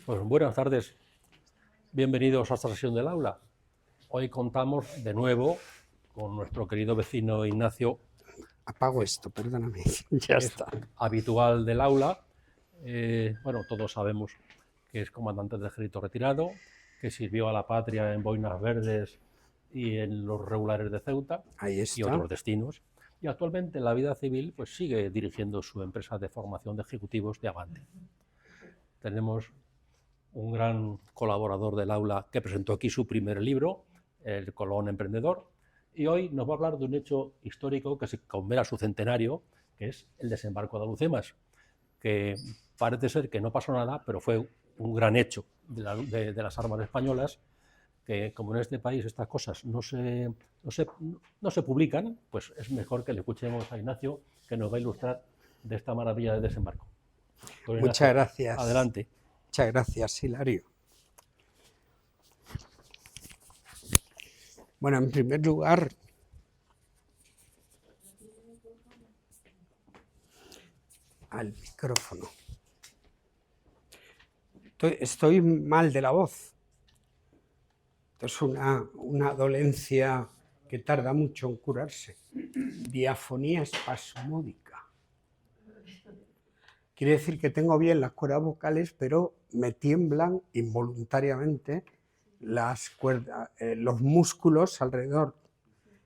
Pues buenas tardes, bienvenidos a esta sesión del aula. Hoy contamos de nuevo con nuestro querido vecino Ignacio. Apago esto, perdóname, ya Es está. habitual del aula. Bueno, todos sabemos que es comandante del ejército retirado, que sirvió a la patria en Boinas Verdes y en los regulares de Ceuta Ahí y está. otros destinos. Y actualmente en la vida civil pues sigue dirigiendo su empresa de formación de ejecutivos de Avante. Tenemos un gran colaborador del aula que presentó aquí su primer libro, El Colón Emprendedor, y hoy nos va a hablar de un hecho histórico que se conmemora su centenario, que es el desembarco de Alhucemas, que parece ser que no pasó nada, pero fue un gran hecho de las armas españolas, que como en este país estas cosas no se publican, pues es mejor que le escuchemos a Ignacio, que nos va a ilustrar de esta maravilla de desembarco. Don Ignacio, Muchas gracias. adelante. Muchas gracias, Hilario. Bueno, en primer lugar, al micrófono. Estoy mal de la voz. Esto es una dolencia que tarda mucho en curarse. Diafonía espasmódica. Quiere decir que tengo bien las cuerdas vocales, pero me tiemblan involuntariamente las cuerdas, los músculos alrededor.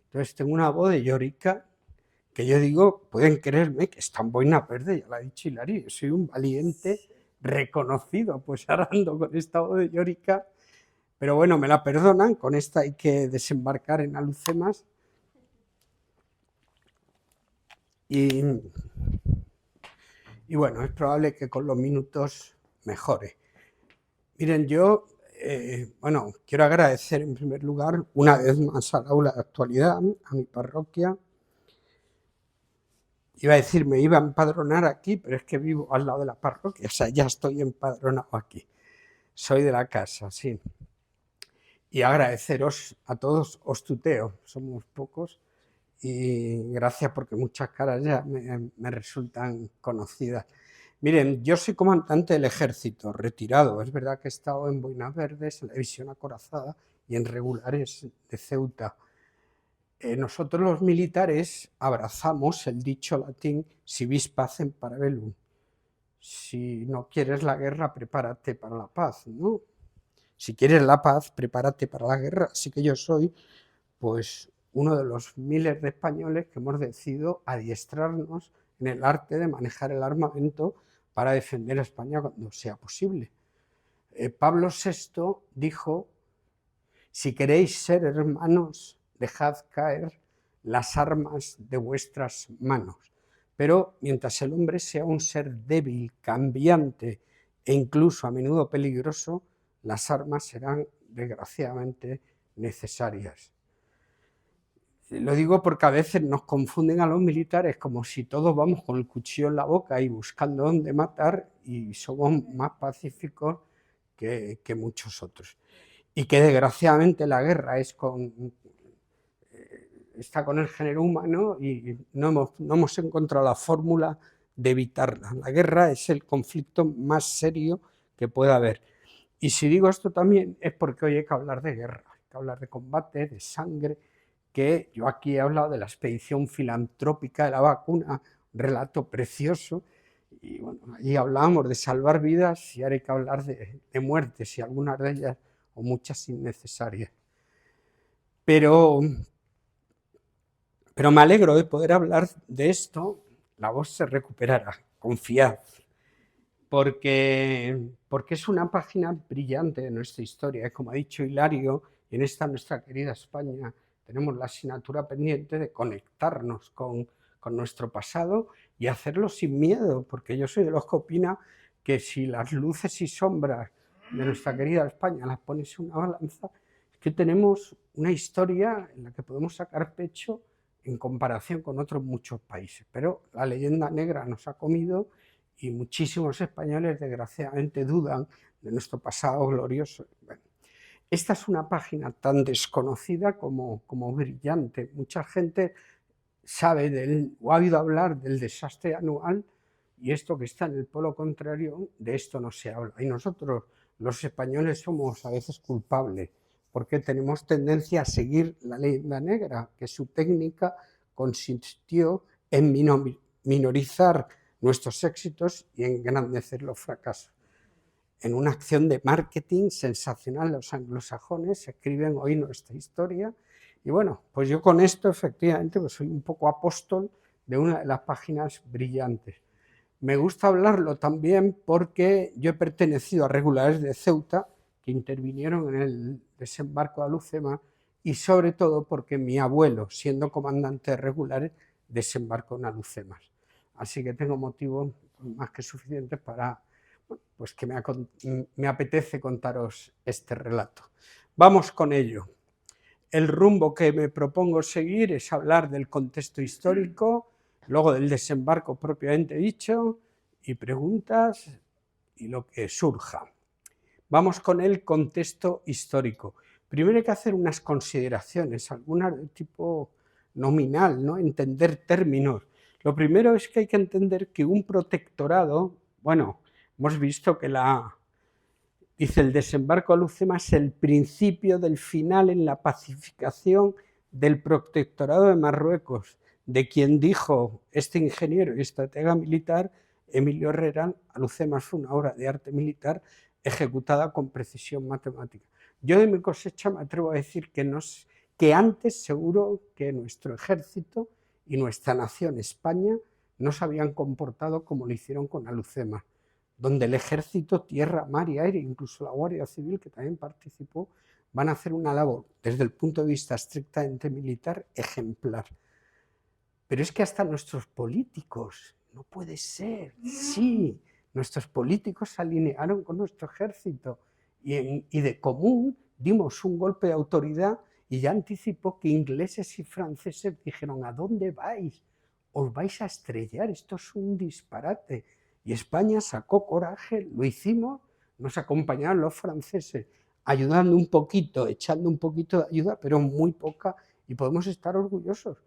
Entonces tengo una voz de llorica que yo digo, pueden creerme que está en boina verde, ya lo ha dicho Hilario, yo soy un valiente reconocido, pues ahora ando con esta voz de llorica, pero bueno, me la perdonan, con esta hay que desembarcar en Alhucemas. Y bueno, es probable que con los minutos mejore. Miren, yo, quiero agradecer en primer lugar una vez más al aula de actualidad, a mi parroquia. Iba a decir, me iba a empadronar aquí, pero es que vivo al lado de la parroquia, o sea, ya estoy empadronado aquí. Soy de la casa, sí. Y agradeceros a todos, os tuteo, somos pocos, y gracias porque muchas caras ya me resultan conocidas. Miren, yo soy comandante del ejército, retirado. Es verdad que he estado en Boinas Verdes, en la división acorazada y en regulares de Ceuta. Nosotros los militares abrazamos el dicho latín si vis pacem para bellum. Si no quieres la guerra, prepárate para la paz, ¿no? Si quieres la paz, prepárate para la guerra. Así que yo soy, pues, uno de los miles de españoles que hemos decidido adiestrarnos en el arte de manejar el armamento para defender a España cuando sea posible. Pablo VI dijo, si queréis ser hermanos, dejad caer las armas de vuestras manos. Pero mientras el hombre sea un ser débil, cambiante e incluso a menudo peligroso, las armas serán desgraciadamente necesarias. Lo digo porque a veces nos confunden a los militares como si todos vamos con el cuchillo en la boca y buscando dónde matar y somos más pacíficos que muchos otros. Y que desgraciadamente la guerra está con el género humano y no hemos encontrado la fórmula de evitarla. La guerra es el conflicto más serio que pueda haber. Y si digo esto también es porque hoy hay que hablar de guerra, hay que hablar de combate, de sangre, que yo aquí he hablado de la expedición filantrópica de la vacuna, un relato precioso, y bueno, allí hablábamos de salvar vidas y ahora hay que hablar de muertes y algunas de ellas o muchas innecesarias. Pero me alegro de poder hablar de esto, la voz se recuperará, confiad, porque es una página brillante de nuestra historia. Como ha dicho Hilario, y en esta nuestra querida España tenemos la asignatura pendiente de conectarnos con nuestro pasado y hacerlo sin miedo, porque yo soy de los que opina que si las luces y sombras de nuestra querida España las pones en una balanza, es que tenemos una historia en la que podemos sacar pecho en comparación con otros muchos países. Pero la leyenda negra nos ha comido y muchísimos españoles desgraciadamente dudan de nuestro pasado glorioso. Bueno, esta es una página tan desconocida como brillante. Mucha gente sabe o ha oído hablar del desastre anual y esto que está en el polo contrario, de esto no se habla. Y nosotros los españoles somos a veces culpables, porque tenemos tendencia a seguir la leyenda negra, que su técnica consistió en minorizar nuestros éxitos y engrandecer los fracasos. En una acción de marketing sensacional, los anglosajones escriben hoy nuestra historia. Y bueno, pues yo con esto efectivamente pues soy un poco apóstol de una de las páginas brillantes. Me gusta hablarlo también porque yo he pertenecido a regulares de Ceuta que intervinieron en el desembarco de Alucema y sobre todo porque mi abuelo, siendo comandante de regulares, desembarcó en Alucemas. Así que tengo motivos más que suficientes para, bueno, pues que me apetece contaros este relato. Vamos con ello. El rumbo que me propongo seguir es hablar del contexto histórico, luego del desembarco propiamente dicho, y preguntas y lo que surja. Vamos con el contexto histórico. Primero hay que hacer unas consideraciones, algunas de tipo nominal, ¿no? Entender términos. Lo primero es que hay que entender que un protectorado, bueno, hemos visto que dice el desembarco de Alucema es el principio del final en la pacificación del protectorado de Marruecos, de quien dijo este ingeniero y estratega militar, Emilio Herrera, Alucema fue una obra de arte militar ejecutada con precisión matemática. Yo de mi cosecha me atrevo a decir que antes seguro que nuestro ejército y nuestra nación España no se habían comportado como lo hicieron con Alucema, donde el ejército, tierra, mar y aire, incluso la Guardia Civil, que también participó, van a hacer una labor, desde el punto de vista estrictamente militar, ejemplar. Pero es que hasta nuestros políticos, no puede ser, sí, nuestros políticos se alinearon con nuestro ejército y de común dimos un golpe de autoridad y ya anticipó que ingleses y franceses dijeron, ¿a dónde vais? Os vais a estrellar, esto es un disparate. Y España sacó coraje, lo hicimos, nos acompañaron los franceses, ayudando un poquito, echando un poquito de ayuda, pero muy poca, y podemos estar orgullosos.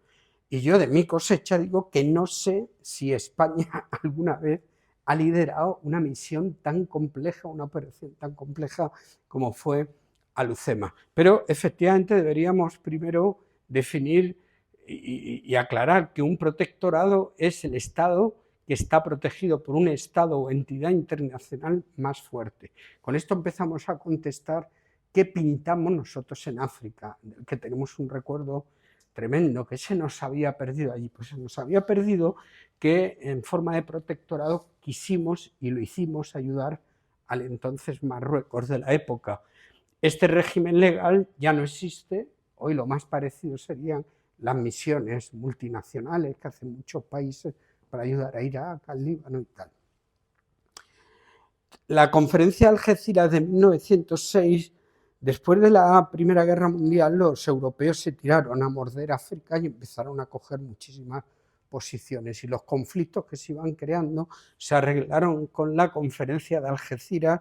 Y yo de mi cosecha digo que no sé si España alguna vez ha liderado una misión tan compleja, una operación tan compleja como fue Alucema. Pero efectivamente deberíamos primero definir y aclarar que un protectorado es el Estado que está protegido por un Estado o entidad internacional más fuerte. Con esto empezamos a contestar qué pintamos nosotros en África, del que tenemos un recuerdo tremendo, que se nos había perdido allí. Pues se nos había perdido que en forma de protectorado quisimos y lo hicimos ayudar al entonces Marruecos de la época. Este régimen legal ya no existe, hoy lo más parecido serían las misiones multinacionales que hacen muchos países para ayudar a Irak, al Líbano y tal. La conferencia de Algeciras de 1906, después de la Primera Guerra Mundial, los europeos se tiraron a morder África y empezaron a coger muchísimas posiciones. Y los conflictos que se iban creando se arreglaron con la conferencia de Algeciras,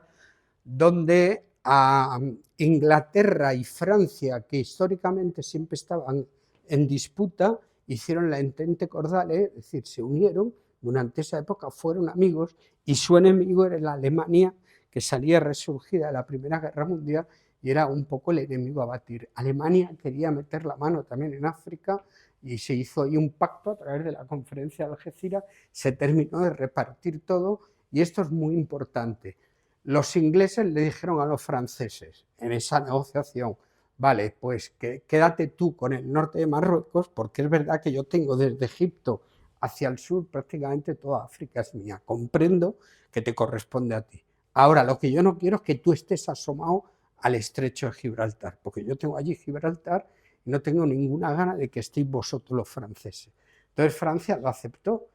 donde a Inglaterra y Francia, que históricamente siempre estaban en disputa, hicieron la entente cordale, es decir, se unieron, durante esa época fueron amigos y su enemigo era la Alemania, que salía resurgida de la Primera Guerra Mundial y era un poco el enemigo a batir. Alemania quería meter la mano también en África y se hizo ahí un pacto a través de la conferencia de Algeciras, se terminó de repartir todo y esto es muy importante. Los ingleses le dijeron a los franceses en esa negociación, vale, pues quédate tú con el norte de Marruecos, porque es verdad que yo tengo desde Egipto hacia el sur prácticamente toda África es mía, comprendo que te corresponde a ti. Ahora, lo que yo no quiero es que tú estés asomado al estrecho de Gibraltar, porque yo tengo allí Gibraltar y no tengo ninguna gana de que estéis vosotros los franceses. Entonces Francia lo aceptó.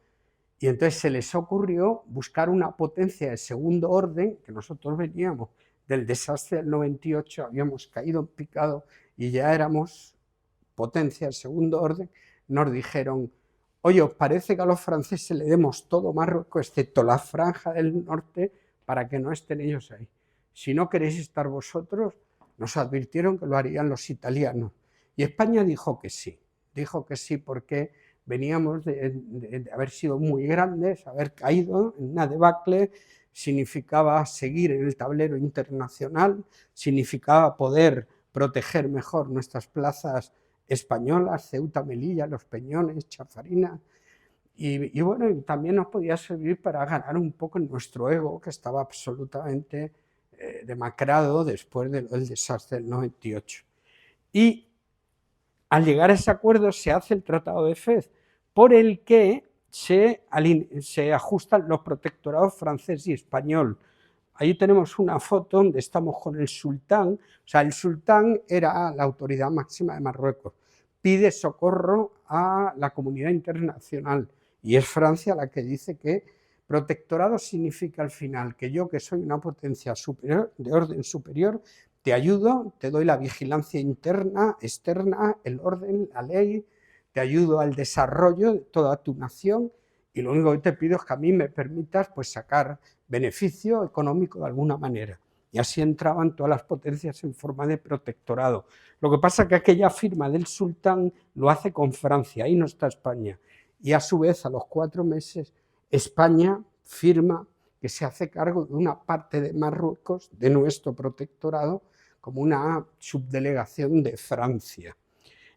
Y entonces se les ocurrió buscar una potencia de segundo orden, que nosotros veníamos del desastre del 98, habíamos caído en picado y ya éramos potencia de segundo orden. Nos dijeron, oye, ¿os parece que a los franceses le demos todo Marruecos, excepto la franja del norte, para que no estén ellos ahí? Si no queréis estar vosotros, nos advirtieron que lo harían los italianos. Y España dijo que sí porque veníamos de haber sido muy grandes, haber caído en una debacle, significaba seguir en el tablero internacional, significaba poder proteger mejor nuestras plazas españolas, Ceuta, Melilla, Los Peñones, Chafarinas, y bueno, también nos podía servir para ganar un poco en nuestro ego, que estaba absolutamente demacrado después del desastre del 98. Y al llegar a ese acuerdo se hace el Tratado de Fez, por el que se ajustan los protectorados francés y español. Ahí tenemos una foto donde estamos con el sultán. O sea, el sultán era la autoridad máxima de Marruecos. Pide socorro a la comunidad internacional y es Francia la que dice que protectorado significa al final que yo, que soy una potencia superior, de orden superior, te ayudo, te doy la vigilancia interna, externa, el orden, la ley, te ayudo al desarrollo de toda tu nación y lo único que te pido es que a mí me permitas pues sacar beneficio económico de alguna manera. Y así entraban todas las potencias en forma de protectorado. Lo que pasa es que aquella firma del sultán lo hace con Francia, ahí no está España. Y a su vez, a los 4 meses, España firma que se hace cargo de una parte de Marruecos, de nuestro protectorado, como una subdelegación de Francia.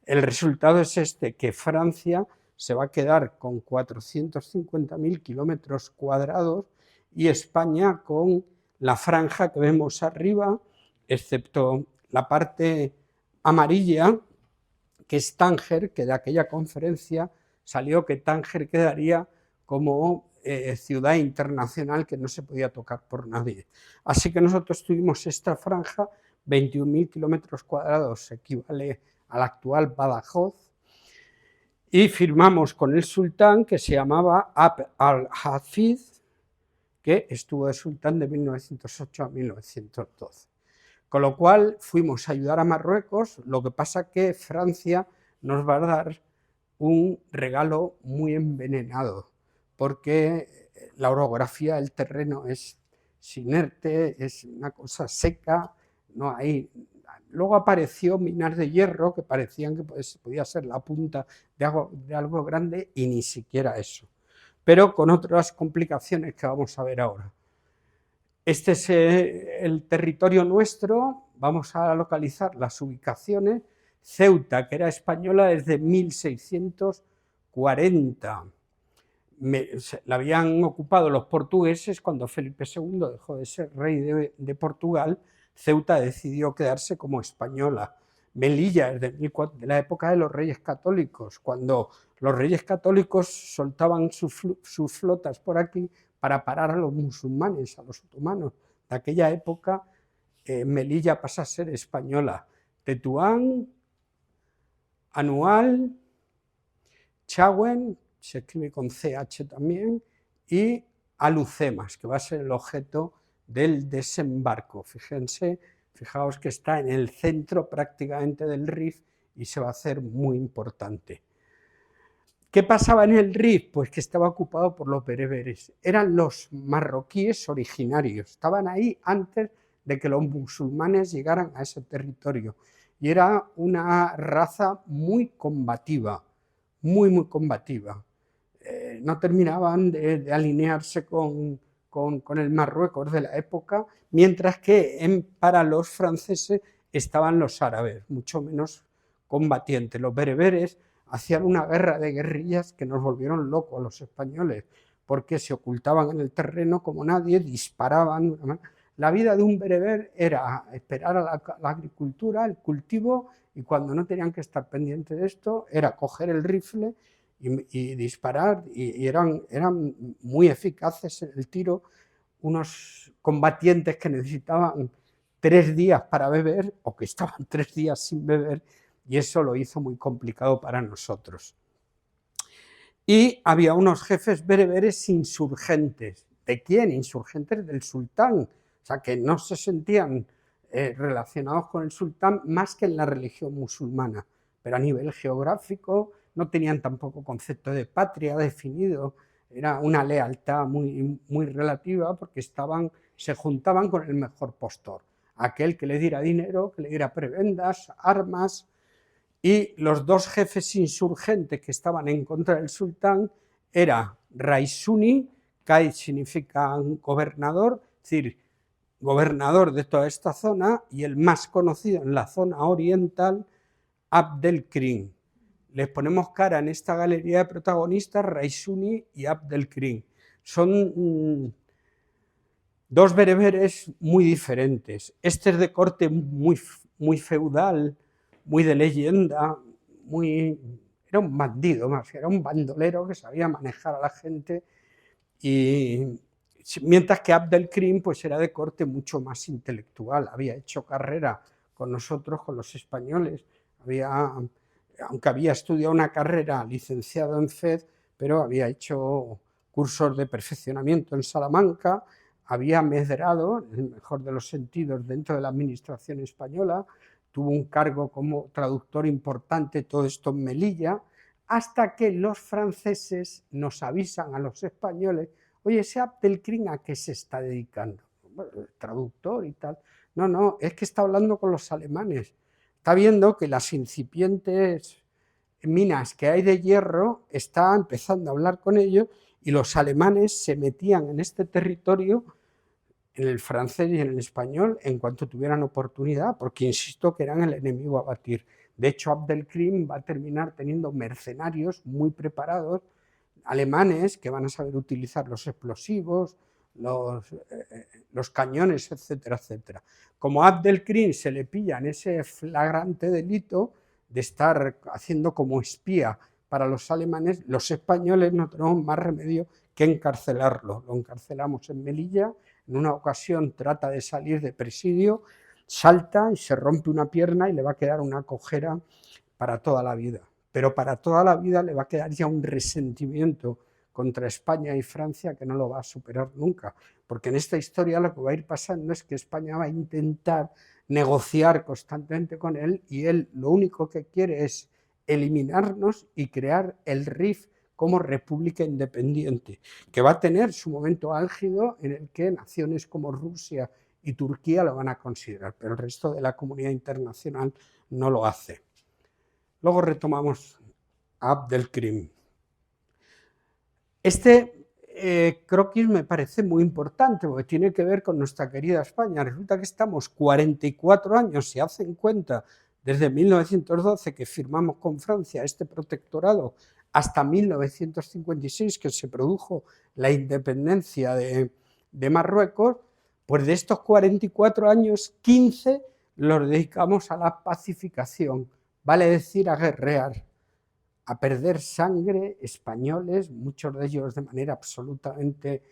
El resultado es este, que Francia se va a quedar con 450.000 kilómetros cuadrados y España con la franja que vemos arriba, excepto la parte amarilla, que es Tánger, que de aquella conferencia salió que Tánger quedaría como ciudad internacional que no se podía tocar por nadie. Así que nosotros tuvimos esta franja, 21.000 kilómetros cuadrados, equivale al actual Badajoz, y firmamos con el sultán, que se llamaba Abd al-Hafiz, que estuvo de sultán de 1908 a 1912. Con lo cual fuimos a ayudar a Marruecos, lo que pasa que Francia nos va a dar un regalo muy envenenado, porque la orografía del terreno es inerte, es una cosa seca, no hay. Luego apareció minas de hierro que parecían que podía ser la punta de algo grande y ni siquiera eso, pero con otras complicaciones que vamos a ver ahora. Este es el territorio nuestro, vamos a localizar las ubicaciones. Ceuta, que era española desde 1640. La habían ocupado los portugueses cuando Felipe II dejó de ser rey de Portugal. Ceuta decidió quedarse como española. Melilla es de la época de los reyes católicos, cuando los reyes católicos soltaban sus flotas por aquí para parar a los musulmanes, a los otomanos. De aquella época, Melilla pasa a ser española. Tetuán, Anual, Chauen, se escribe con CH también, y Alucemas, que va a ser el objeto del desembarco. Fijaos que está en el centro prácticamente del Rif y se va a hacer muy importante. ¿Qué pasaba en el Rif? Pues que estaba ocupado por los bereberes. Eran los marroquíes originarios, estaban ahí antes de que los musulmanes llegaran a ese territorio. Y era una raza muy combativa, muy combativa. No terminaban de alinearse con el Marruecos de la época, mientras que para los franceses estaban los árabes, mucho menos combatientes. Los bereberes hacían una guerra de guerrillas que nos volvieron locos a los españoles, porque se ocultaban en el terreno como nadie, disparaban. La vida de un bereber era esperar a la agricultura, el cultivo, y cuando no tenían que estar pendientes de esto, era coger el rifle y disparar, y eran muy eficaces en el tiro, unos combatientes que necesitaban 3 días para beber, o que estaban 3 días sin beber, y eso lo hizo muy complicado para nosotros. Y había unos jefes bereberes insurgentes. ¿De quién? Insurgentes del sultán. O sea, que no se sentían relacionados con el sultán más que en la religión musulmana, pero a nivel geográfico no tenían tampoco concepto de patria definido, era una lealtad muy relativa, porque se juntaban con el mejor postor, aquel que le diera dinero, que le diera prebendas, armas. Y los 2 jefes insurgentes que estaban en contra del sultán era Raisuni, Caid significa gobernador, es decir, gobernador de toda esta zona, y el más conocido en la zona oriental, Abdelkrim. Les ponemos cara en esta galería de protagonistas, Raisuni y Abdelkrim. Son dos bereberes muy diferentes. Este es de corte muy feudal, muy de leyenda, era un bandido más, era un bandolero que sabía manejar a la gente, y mientras que Abdelkrim pues era de corte mucho más intelectual, había hecho carrera con nosotros, con los españoles, aunque había estudiado una carrera licenciado en FED, pero había hecho cursos de perfeccionamiento en Salamanca, había medrado, en el mejor de los sentidos, dentro de la administración española, tuvo un cargo como traductor importante, todo esto en Melilla, hasta que los franceses nos avisan a los españoles: oye, ese Abdelkrim, ¿a qué se está dedicando? Bueno, traductor y tal. No, es que está hablando con los alemanes. Está viendo que las incipientes minas que hay de hierro, está empezando a hablar con ellos, y los alemanes se metían en este territorio, en el francés y en el español, en cuanto tuvieran oportunidad, porque insisto que eran el enemigo a batir. De hecho, Abdelkrim va a terminar teniendo mercenarios muy preparados, alemanes, que van a saber utilizar los explosivos, los cañones, etcétera, etcétera. Como a Abdelkrim se le pilla en ese flagrante delito de estar haciendo como espía para los alemanes, los españoles no tenemos más remedio que encarcelarlo. Lo encarcelamos en Melilla. En una ocasión trata de salir de presidio, salta y se rompe una pierna y le va a quedar una cojera para toda la vida. Pero para toda la vida le va a quedar ya un resentimiento contra España y Francia que no lo va a superar nunca, porque en esta historia lo que va a ir pasando es que España va a intentar negociar constantemente con él, y él lo único que quiere es eliminarnos y crear el RIF como república independiente, que va a tener su momento álgido en el que naciones como Rusia y Turquía lo van a considerar, pero el resto de la comunidad internacional no lo hace. Luego retomamos a Abdelkrim. Este croquis me parece muy importante porque tiene que ver con nuestra querida España. Resulta que estamos 44 años, si hacen cuenta, desde 1912 que firmamos con Francia este protectorado, hasta 1956 que se produjo la independencia de Marruecos. Pues de estos 44 años, 15 los dedicamos a la pacificación, vale decir a guerrear, a perder sangre españoles, muchos de ellos de manera absolutamente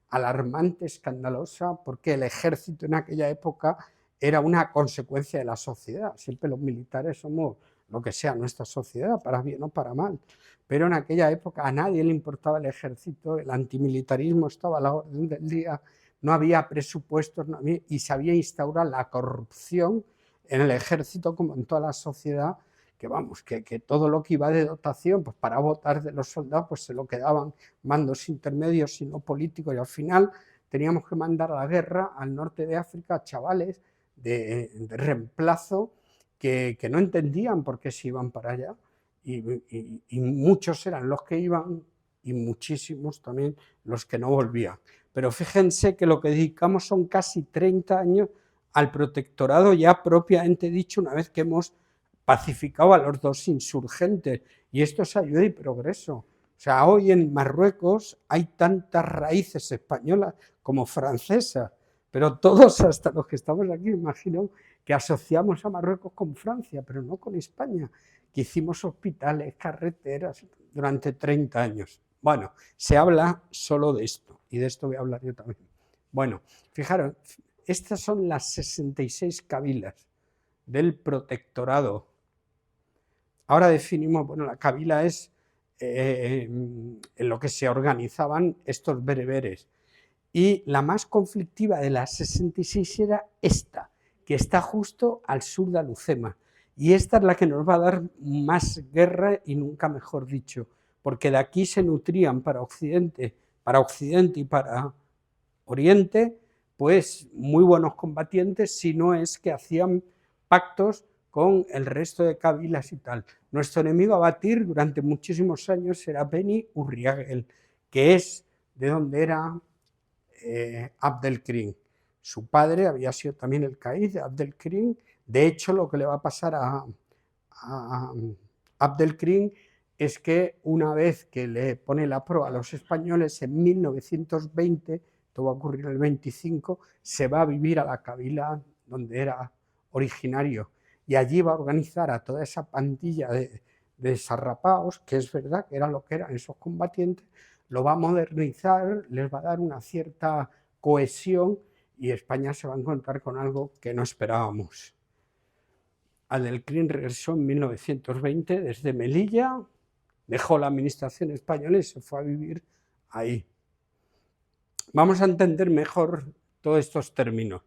alarmante, escandalosa, porque el ejército en aquella época era una consecuencia de la sociedad. Siempre los militares somos lo que sea nuestra sociedad, para bien o para mal, pero en aquella época a nadie le importaba el ejército, el antimilitarismo estaba a la orden del día, no había presupuestos, y se había instaurado la corrupción en el ejército como en toda la sociedad, que todo lo que iba de dotación, pues para votar de los soldados, pues se lo quedaban mandos intermedios y no políticos, y al final teníamos que mandar a la guerra al norte de África a chavales de reemplazo que no entendían por qué se iban para allá, y muchos eran los que iban y muchísimos también los que no volvían. Pero fíjense que lo que dedicamos son casi 30 años al protectorado ya propiamente dicho, una vez que hemos pacificado a los dos insurgentes, y esto es ayuda y progreso. O sea, hoy en Marruecos hay tantas raíces españolas como francesas, pero todos, hasta los que estamos aquí, imagino que asociamos a Marruecos con Francia, pero no con España, que hicimos hospitales, carreteras durante 30 años. Bueno, se habla solo de esto, y de esto voy a hablar yo también. Bueno, fijaros, estas son las 66 cabilas del protectorado. Ahora definimos, bueno, la cabila es en lo que se organizaban estos bereberes, y la más conflictiva de las 66 era esta, que está justo al sur de Alucema, y esta es la que nos va a dar más guerra, y nunca mejor dicho, porque de aquí se nutrían para Occidente y para Oriente, pues muy buenos combatientes, si no es que hacían pactos con el resto de cabilas y tal. Nuestro enemigo a batir durante muchísimos años será Beni Urriagel, que es de donde era Abdelkrim. Su padre había sido también el caid de Abdelkrim. De hecho, lo que le va a pasar a Abdelkrim es que una vez que le pone la proa a los españoles en 1920, esto va a ocurrir en el 25, se va a vivir a la Kabila donde era originario y allí va a organizar a toda esa pandilla de desarrapados, que es verdad que era lo que eran esos combatientes, lo va a modernizar, les va a dar una cierta cohesión y España se va a encontrar con algo que no esperábamos. Abdelkrim regresó en 1920 desde Melilla, dejó la administración española y se fue a vivir ahí. Vamos a entender mejor todos estos términos.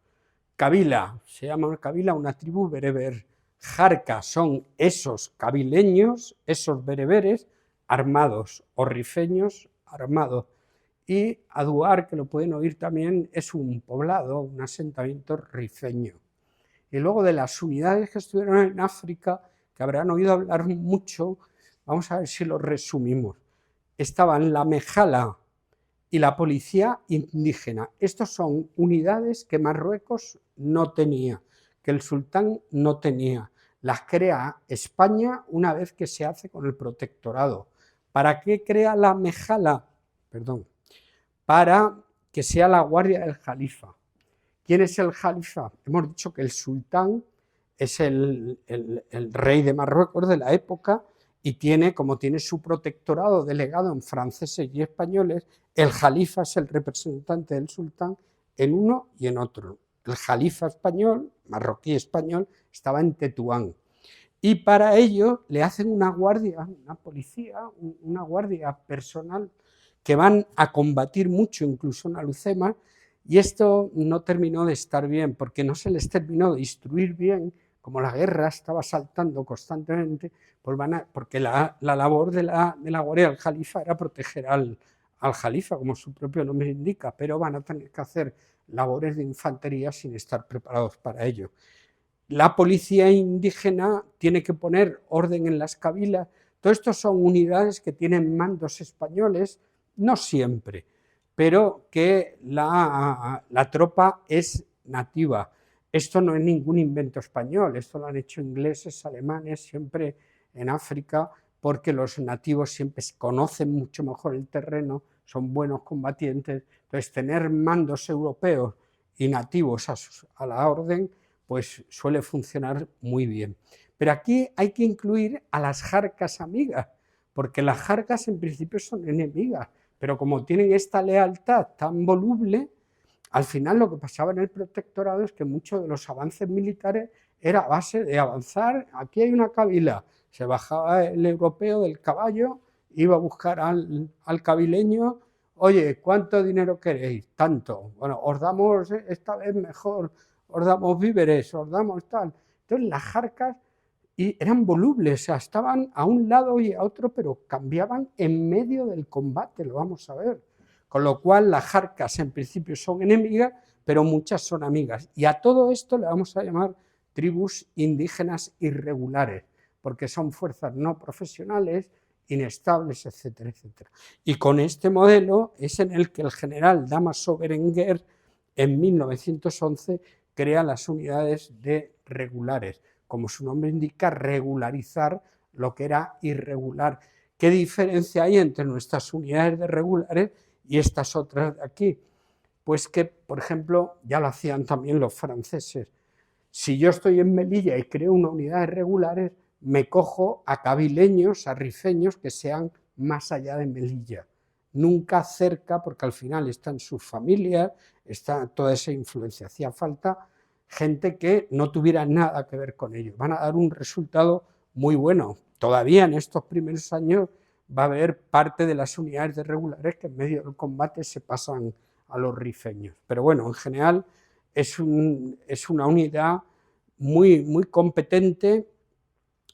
Kabila, se llama Kabila una tribu bereber. Jarca son esos kabileños, esos bereberes armados, o rifeños armados. Y Aduar, que lo pueden oír también, es un poblado, un asentamiento rifeño. Y luego de las unidades que estuvieron en África, que habrán oído hablar mucho, vamos a ver si lo resumimos. Estaban la Mejala y la policía indígena. Estos son unidades que Marruecos no tenía, que el sultán no tenía. Las crea España una vez que se hace con el protectorado. ¿Para qué crea la Mejala? Perdón. Para que sea la guardia del Jalifa. ¿Quién es el Jalifa? Hemos dicho que el sultán es el rey de Marruecos de la época y tiene, como tiene su protectorado delegado en franceses y españoles, el Jalifa es el representante del sultán en uno y en otro. El Jalifa español, marroquí español, estaba en Tetuán. Y para ello le hacen una guardia, una policía, una guardia personal que van a combatir mucho, incluso en Alucemas, y esto no terminó de estar bien, porque no se les terminó de instruir bien, como la guerra estaba saltando constantemente, pues porque la labor de la guardia del Jalifa era proteger al Jalifa, como su propio nombre indica, pero van a tener que hacer labores de infantería sin estar preparados para ello. La policía indígena tiene que poner orden en las cabilas. Todo esto son unidades que tienen mandos españoles, no siempre, pero que la tropa es nativa. Esto no es ningún invento español, esto lo han hecho ingleses, alemanes, siempre en África, porque los nativos siempre conocen mucho mejor el terreno, son buenos combatientes. Entonces, tener mandos europeos y nativos a la orden, pues suele funcionar muy bien. Pero aquí hay que incluir a las jarcas amigas, porque las jarcas en principio son enemigas, pero como tienen esta lealtad tan voluble, al final lo que pasaba en el protectorado es que muchos de los avances militares era a base de avanzar, aquí hay una kabila, se bajaba el europeo del caballo, iba a buscar al kabileño, oye, ¿cuánto dinero queréis? Tanto, bueno, os damos esta vez mejor, os damos víveres, os damos tal. Entonces las jarcas eran volubles, o sea, estaban a un lado y a otro, pero cambiaban en medio del combate, lo vamos a ver. Con lo cual las jarcas en principio son enemigas, pero muchas son amigas. Y a todo esto le vamos a llamar tribus indígenas irregulares, porque son fuerzas no profesionales, inestables, etcétera, etcétera. Y con este modelo es en el que el general Dámaso Berenguer en 1911 crea las unidades de regulares. Como su nombre indica, regularizar lo que era irregular. ¿Qué diferencia hay entre nuestras unidades de regulares y estas otras de aquí? Pues que, por ejemplo, ya lo hacían también los franceses. Si yo estoy en Melilla y creo una unidad de regulares, me cojo a kabileños, a rifeños que sean más allá de Melilla. Nunca cerca, porque al final están sus familias, está toda esa influencia. Hacía falta gente que no tuviera nada que ver con ello. Van a dar un resultado muy bueno. Todavía en estos primeros años va a haber parte de las unidades de regulares que en medio del combate se pasan a los rifeños. Pero bueno, en general es una unidad muy, muy competente.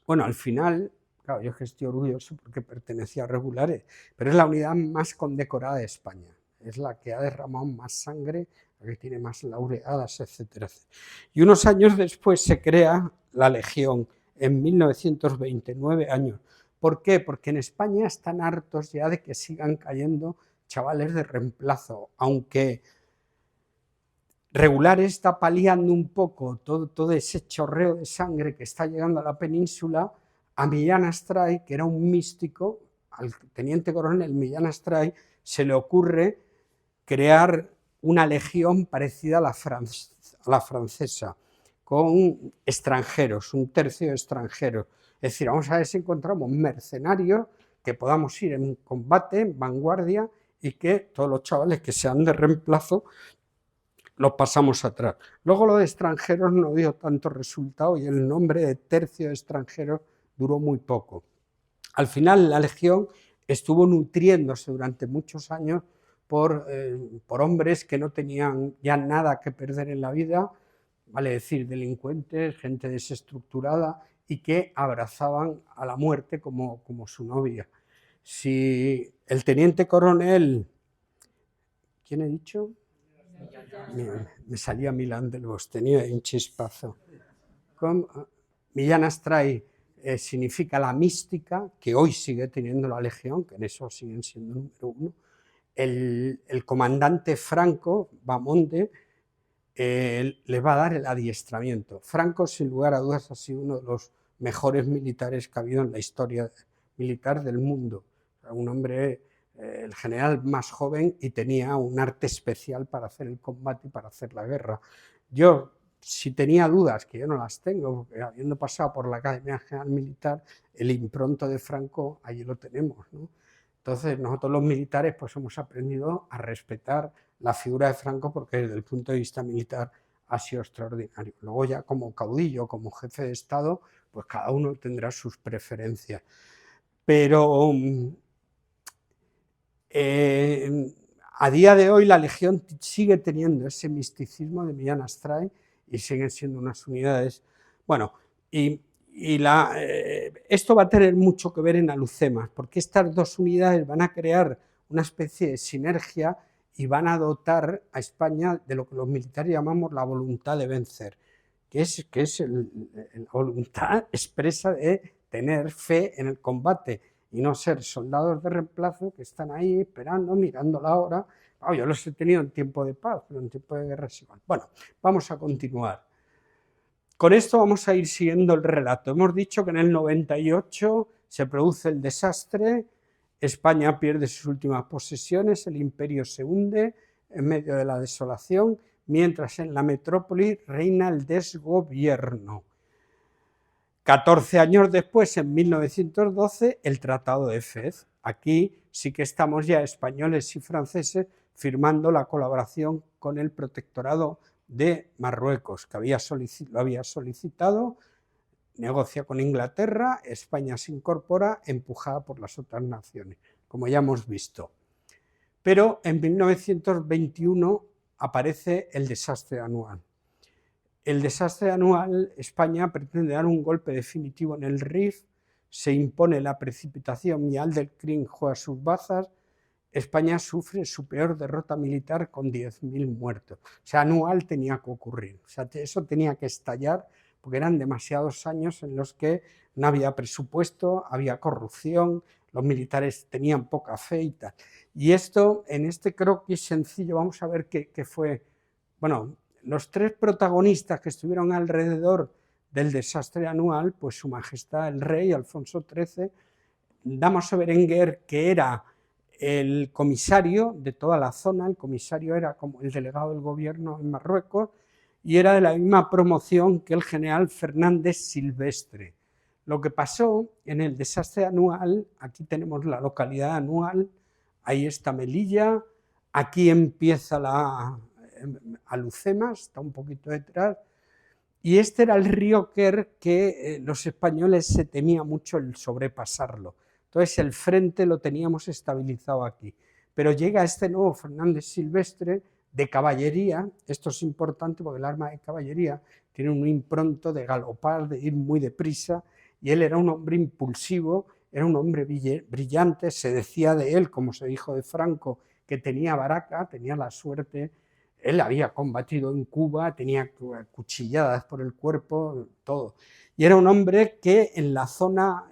Bueno, al final, claro, yo estoy orgulloso porque pertenecía a regulares, pero es la unidad más condecorada de España. Es la que ha derramado más sangre, la que tiene más laureadas, etcétera, etcétera. Y unos años después se crea la Legión, en 1929 años. ¿Por qué? Porque en España están hartos ya de que sigan cayendo chavales de reemplazo, aunque regular está paliando un poco todo ese chorreo de sangre que está llegando a la península. A Millán Astray, que era un místico, al teniente coronel Millán Astray, se le ocurre crear una legión parecida a la francesa, con extranjeros, un tercio de extranjeros. Es decir, vamos a ver si encontramos mercenarios que podamos ir en combate, en vanguardia, y que todos los chavales que sean de reemplazo los pasamos atrás. Luego lo de extranjeros no dio tanto resultado y el nombre de tercio de extranjeros duró muy poco. Al final la legión estuvo nutriéndose durante muchos años por hombres que no tenían ya nada que perder en la vida, vale decir, delincuentes, gente desestructurada y que abrazaban a la muerte como su novia. Si el teniente coronel, ¿quién he dicho? Me salía Milán del Bosch, tenía un chispazo. Millán Astray significa la mística, que hoy sigue teniendo la legión, que en eso siguen siendo número uno. El comandante Franco Bamonde le va a dar el adiestramiento. Franco, sin lugar a dudas, ha sido uno de los mejores militares que ha habido en la historia militar del mundo. Un hombre, el general más joven, y tenía un arte especial para hacer el combate y para hacer la guerra. Yo, si tenía dudas, que yo no las tengo, porque habiendo pasado por la Academia General Militar, el impronto de Franco, allí lo tenemos, ¿no? Entonces, nosotros los militares pues hemos aprendido a respetar la figura de Franco porque desde el punto de vista militar ha sido extraordinario. Luego ya como caudillo, como jefe de Estado, pues cada uno tendrá sus preferencias. Pero a día de hoy la legión sigue teniendo ese misticismo de Millán Astray y siguen siendo unas unidades. Bueno, esto va a tener mucho que ver en Alhucemas, porque estas dos unidades van a crear una especie de sinergia y van a dotar a España de lo que los militares llamamos la voluntad de vencer, que es la voluntad expresa de tener fe en el combate y no ser soldados de reemplazo que están ahí esperando, mirando la hora. Yo los he tenido en tiempo de paz, pero en tiempo de guerra es igual. Bueno, vamos a continuar. Con esto vamos a ir siguiendo el relato. Hemos dicho que en el 98 se produce el desastre, España pierde sus últimas posesiones, el imperio se hunde en medio de la desolación, mientras en la metrópoli reina el desgobierno. 14 años después, en 1912, el Tratado de Fez. Aquí sí que estamos ya españoles y franceses firmando la colaboración con el protectorado de Marruecos, que lo había solicitado, negocia con Inglaterra, España se incorpora, empujada por las otras naciones, como ya hemos visto. Pero en 1921 aparece el desastre anual. El desastre anual, España pretende dar un golpe definitivo en el Rif, se impone la precipitación y Alderkirch juega sus bazas, España sufre su peor derrota militar con 10.000 muertos. O sea, anual tenía que ocurrir, o sea, eso tenía que estallar porque eran demasiados años en los que no había presupuesto, había corrupción, los militares tenían poca fe y tal. Y esto, en este croquis sencillo, vamos a ver qué fue. Bueno, los tres protagonistas que estuvieron alrededor del desastre anual, pues su majestad el rey Alfonso XIII, Dámaso Berenguer, que era el comisario de toda la zona, el comisario era como el delegado del gobierno en Marruecos, y era de la misma promoción que el general Fernández Silvestre. Lo que pasó en el desastre anual, aquí tenemos la localidad anual, ahí está Melilla, aquí empieza Alhucemas, está un poquito detrás, y este era el río Quer que los españoles se temía mucho el sobrepasarlo. Entonces el frente lo teníamos estabilizado aquí. Pero llega este nuevo Fernández Silvestre de caballería, esto es importante porque el arma de caballería tiene un impronto de galopar, de ir muy deprisa, y él era un hombre impulsivo, era un hombre brillante, se decía de él, como se dijo de Franco, que tenía baraca, tenía la suerte, él había combatido en Cuba, tenía cuchilladas por el cuerpo, todo. Y era un hombre que en la zona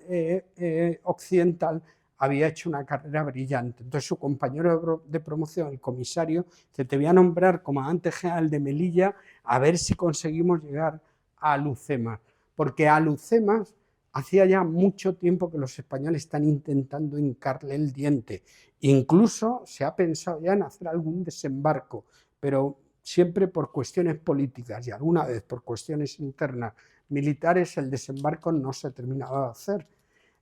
occidental había hecho una carrera brillante. Entonces su compañero de promoción, el comisario, dice, te voy a nombrar comandante general de Melilla a ver si conseguimos llegar a Alhucemas, porque a Alhucemas hacía ya mucho tiempo que los españoles están intentando hincarle el diente. Incluso se ha pensado ya en hacer algún desembarco, pero siempre por cuestiones políticas y alguna vez por cuestiones internas militares el desembarco no se terminaba de hacer.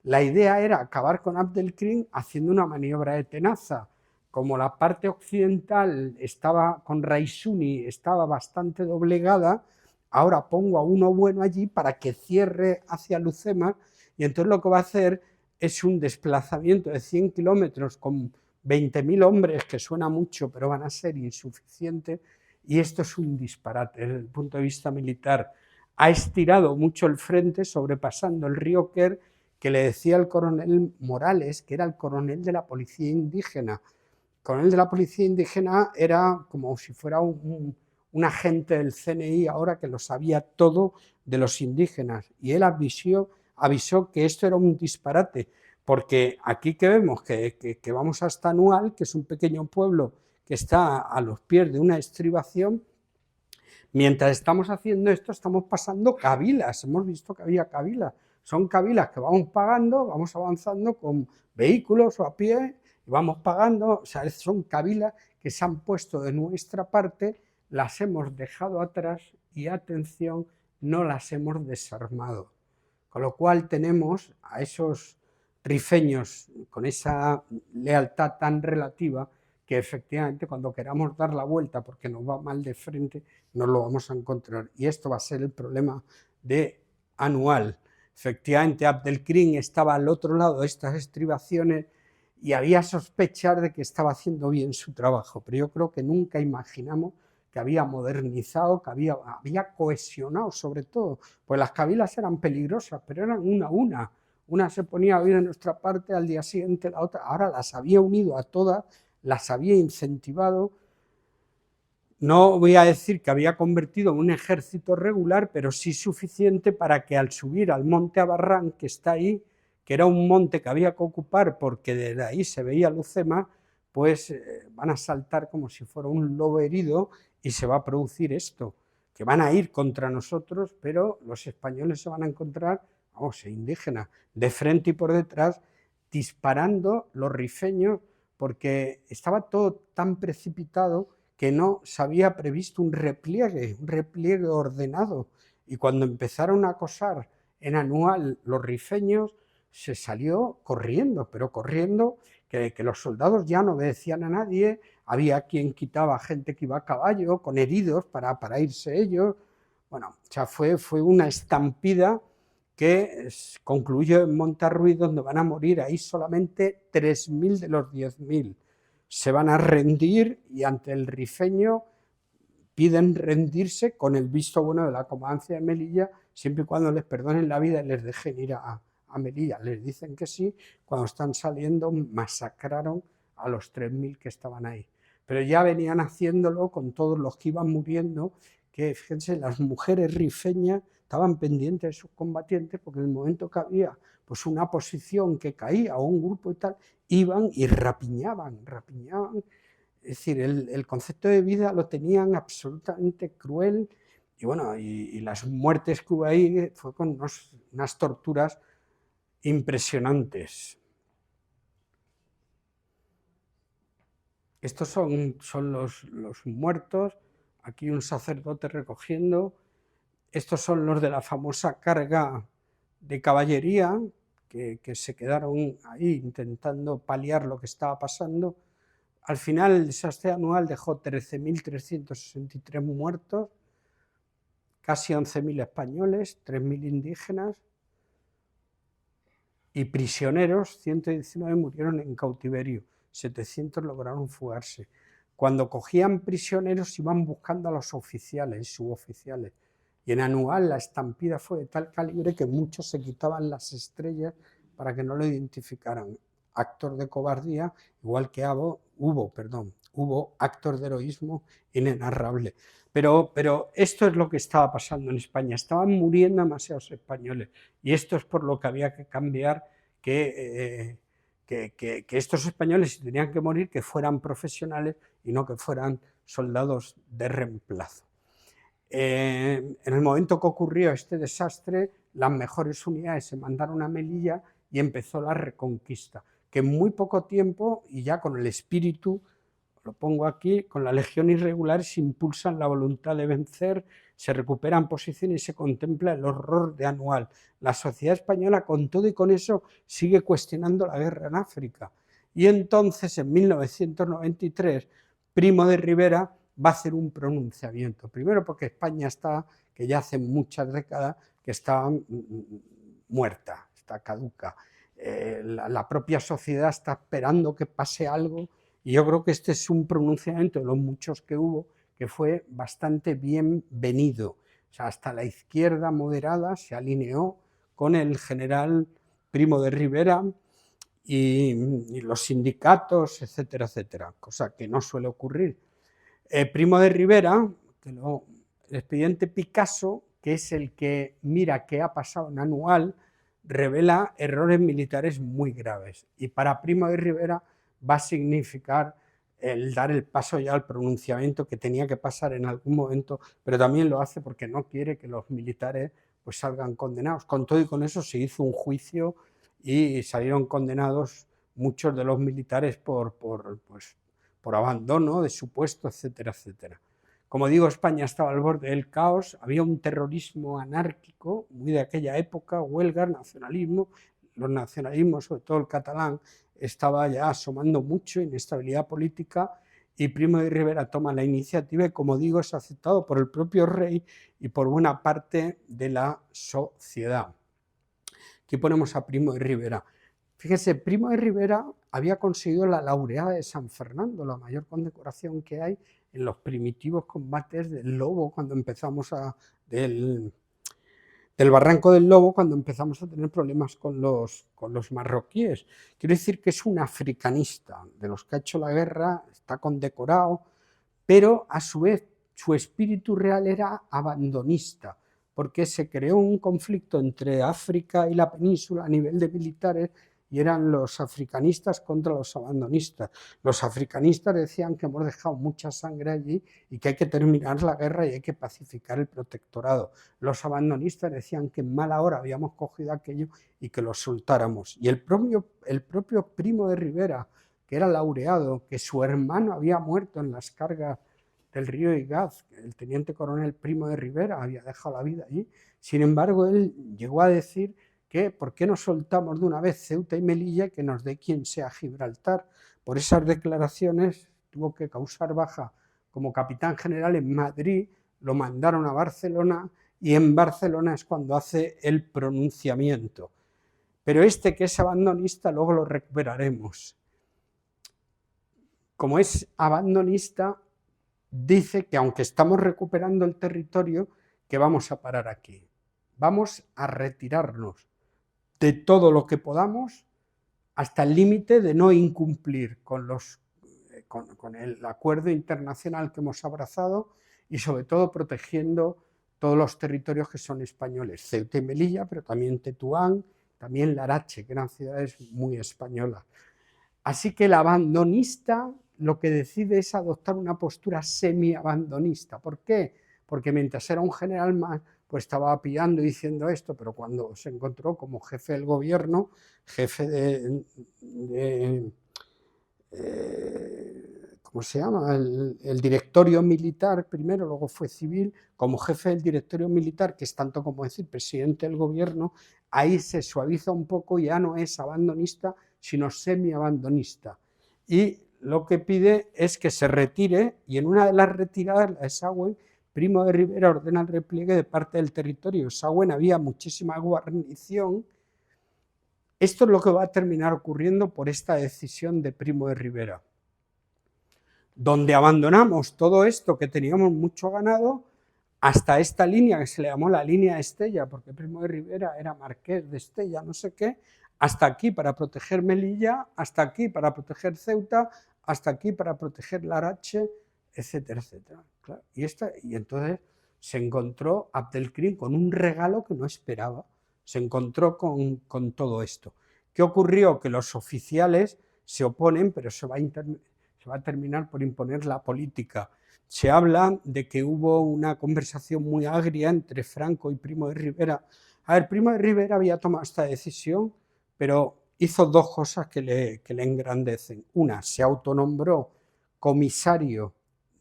La idea era acabar con Abdelkrim haciendo una maniobra de tenaza. Como la parte occidental estaba con Raisuni, estaba bastante doblegada, ahora pongo a uno bueno allí para que cierre hacia Alhucemas y entonces lo que va a hacer es un desplazamiento de 100 kilómetros con 20.000 hombres, que suena mucho, pero van a ser insuficientes, y esto es un disparate desde el punto de vista militar. Ha estirado mucho el frente, sobrepasando el río Quer, que le decía el coronel Morales, que era el coronel de la policía indígena. El coronel de la policía indígena era como si fuera un agente del CNI ahora que lo sabía todo de los indígenas, y él avisó que esto era un disparate, porque aquí que vemos que vamos hasta Anual, que es un pequeño pueblo que está a los pies de una estribación, mientras estamos haciendo esto estamos pasando cabilas, hemos visto que había cabilas, son cabilas que vamos pagando, vamos avanzando con vehículos o a pie, y vamos pagando, o sea, son cabilas que se han puesto de nuestra parte, las hemos dejado atrás y, atención, no las hemos desarmado. Con lo cual tenemos a esos rifeños con esa lealtad tan relativa que efectivamente cuando queramos dar la vuelta porque nos va mal de frente, nos lo vamos a encontrar. Y esto va a ser el problema de Anual. Efectivamente, Abdelkrim estaba al otro lado de estas estribaciones y había sospechar de que estaba haciendo bien su trabajo, pero yo creo que nunca imaginamos que había modernizado, que había cohesionado sobre todo, pues las cabilas eran peligrosas, pero eran una a una. Una se ponía a huir de nuestra parte, al día siguiente la otra, ahora las había unido a todas, las había incentivado. No voy a decir que había convertido en un ejército regular, pero sí suficiente para que al subir al monte Abarrán, que está ahí, que era un monte que había que ocupar porque desde ahí se veía Alhucemas, pues van a saltar como si fuera un lobo herido y se va a producir esto, que van a ir contra nosotros, pero los españoles se van a encontrar, vamos, indígenas, de frente y por detrás, disparando los rifeños, porque estaba todo tan precipitado que no se había previsto un repliegue ordenado, y cuando empezaron a acosar en Anual los rifeños, se salió corriendo, pero corriendo, que los soldados ya no obedecían a nadie, había quien quitaba gente que iba a caballo, con heridos para irse ellos. Bueno, o sea, fue una estampida que concluyó en Montarruiz, donde van a morir ahí solamente 3.000 de los 10.000. Se van a rendir y ante el rifeño piden rendirse con el visto bueno de la comandancia de Melilla, siempre y cuando les perdonen la vida y les dejen ir a Melilla. Les dicen que sí, cuando están saliendo masacraron a los 3.000 que estaban ahí. Pero ya venían haciéndolo con todos los que iban muriendo, que fíjense, las mujeres rifeñas estaban pendientes de sus combatientes porque en el momento que había pues una posición que caía o un grupo y tal, iban y rapiñaban. Es decir, el concepto de vida lo tenían absolutamente cruel y bueno, y las muertes que hubo ahí fue con unas torturas impresionantes. Estos son los muertos, aquí un sacerdote recogiendo. Estos son los de la famosa carga de caballería, que se quedaron ahí intentando paliar lo que estaba pasando. Al final el desastre Anual dejó 13.363 muertos, casi 11.000 españoles, 3.000 indígenas y prisioneros, 119 murieron en cautiverio, 700 lograron fugarse. Cuando cogían prisioneros iban buscando a los oficiales y suboficiales. Y en Anual la estampida fue de tal calibre que muchos se quitaban las estrellas para que no lo identificaran. Actos de cobardía, igual que hubo actos de heroísmo inenarrables. Pero esto es lo que estaba pasando en España. Estaban muriendo demasiados españoles y esto es por lo que había que cambiar, que que estos españoles, si tenían que morir, que fueran profesionales y no que fueran soldados de reemplazo. En el momento que ocurrió este desastre, las mejores unidades se mandaron a Melilla y empezó la reconquista, que en muy poco tiempo, y ya con el espíritu, lo pongo aquí, con la legión irregular se impulsan la voluntad de vencer, se recuperan posiciones y se contempla el horror de Anual. La sociedad española, con todo y con eso, sigue cuestionando la guerra en África. Y entonces, en 1993, Primo de Rivera va a hacer un pronunciamiento. Primero porque España está, que ya hace muchas décadas, que está muerta, está caduca. La propia sociedad está esperando que pase algo, y yo creo que este es un pronunciamiento de los muchos que hubo que fue bastante bienvenido. O sea, hasta la izquierda moderada se alineó con el general Primo de Rivera y los sindicatos, etcétera, etcétera, cosa que no suele ocurrir. Primo de Rivera, el expediente Picasso, que es el que mira qué ha pasado en Anual, revela errores militares muy graves. Y para Primo de Rivera va a significar el dar el paso ya al pronunciamiento que tenía que pasar en algún momento, pero también lo hace porque no quiere que los militares pues salgan condenados. Con todo y con eso se hizo un juicio y salieron condenados muchos de los militares por abandono de su puesto, etcétera, etcétera. Como digo, España estaba al borde del caos, había un terrorismo anárquico muy de aquella época, huelgas, nacionalismo, los nacionalismos, sobre todo el catalán, estaba ya asomando mucho, inestabilidad política, y Primo de Rivera toma la iniciativa y, como digo, es aceptado por el propio rey y por buena parte de la sociedad. Aquí ponemos a Primo de Rivera. Fíjese, Primo de Rivera había conseguido la laureada de San Fernando, la mayor condecoración que hay en los primitivos combates del Lobo, cuando empezamos del Barranco del Lobo, cuando empezamos a tener problemas con los marroquíes. Quiero decir que es un africanista, de los que ha hecho la guerra, está condecorado, pero a su vez su espíritu real era abandonista, porque se creó un conflicto entre África y la península a nivel de militares, y eran los africanistas contra los abandonistas. Los africanistas decían que hemos dejado mucha sangre allí y que hay que terminar la guerra y hay que pacificar el protectorado. Los abandonistas decían que en mala hora habíamos cogido aquello y que lo soltáramos. Y el propio Primo de Rivera, que era laureado, que su hermano había muerto en las cargas del río Igaz, el teniente coronel Primo de Rivera había dejado la vida allí. Sin embargo, él llegó a decir que ¿por qué no soltamos de una vez Ceuta y Melilla, que nos dé quien sea Gibraltar? Por esas declaraciones tuvo que causar baja como capitán general en Madrid, lo mandaron a Barcelona y en Barcelona es cuando hace el pronunciamiento. Pero este, que es abandonista, luego lo recuperaremos. Como es abandonista, dice que aunque estamos recuperando el territorio, que vamos a parar aquí. Vamos a retirarnos de todo lo que podamos hasta el límite de no incumplir con el acuerdo internacional que hemos abrazado y sobre todo protegiendo todos los territorios que son españoles, Ceuta y Melilla, pero también Tetuán, también Larache, que eran ciudades muy españolas. Así que el abandonista lo que decide es adoptar una postura semi-abandonista. ¿Por qué? Porque mientras era un general más, pues estaba pillando y diciendo esto, pero cuando se encontró como jefe del gobierno, jefe ¿cómo se llama? El directorio militar primero, luego fue civil, como jefe del directorio militar, que es tanto como decir presidente del gobierno, ahí se suaviza un poco, ya no es abandonista, sino semi-abandonista. Y lo que pide es que se retire, y en una de las retiradas, la de Sagüen, Primo de Rivera ordena el repliegue de parte del territorio. En Sagüen había muchísima guarnición. Esto es lo que va a terminar ocurriendo por esta decisión de Primo de Rivera, donde abandonamos todo esto que teníamos mucho ganado hasta esta línea que se le llamó la línea Estella, porque Primo de Rivera era marqués de Estella, no sé qué, hasta aquí para proteger Melilla, hasta aquí para proteger Ceuta, hasta aquí para proteger Larache, etcétera, etcétera. Claro, y entonces se encontró Abdelkrim con un regalo que no esperaba, se encontró con todo esto. ¿Qué ocurrió? Que los oficiales se oponen, pero se va a terminar por imponer la política. Se habla de que hubo una conversación muy agria entre Franco y Primo de Rivera. A ver, Primo de Rivera había tomado esta decisión, pero hizo dos cosas que le engrandecen. Una, se autonombró comisario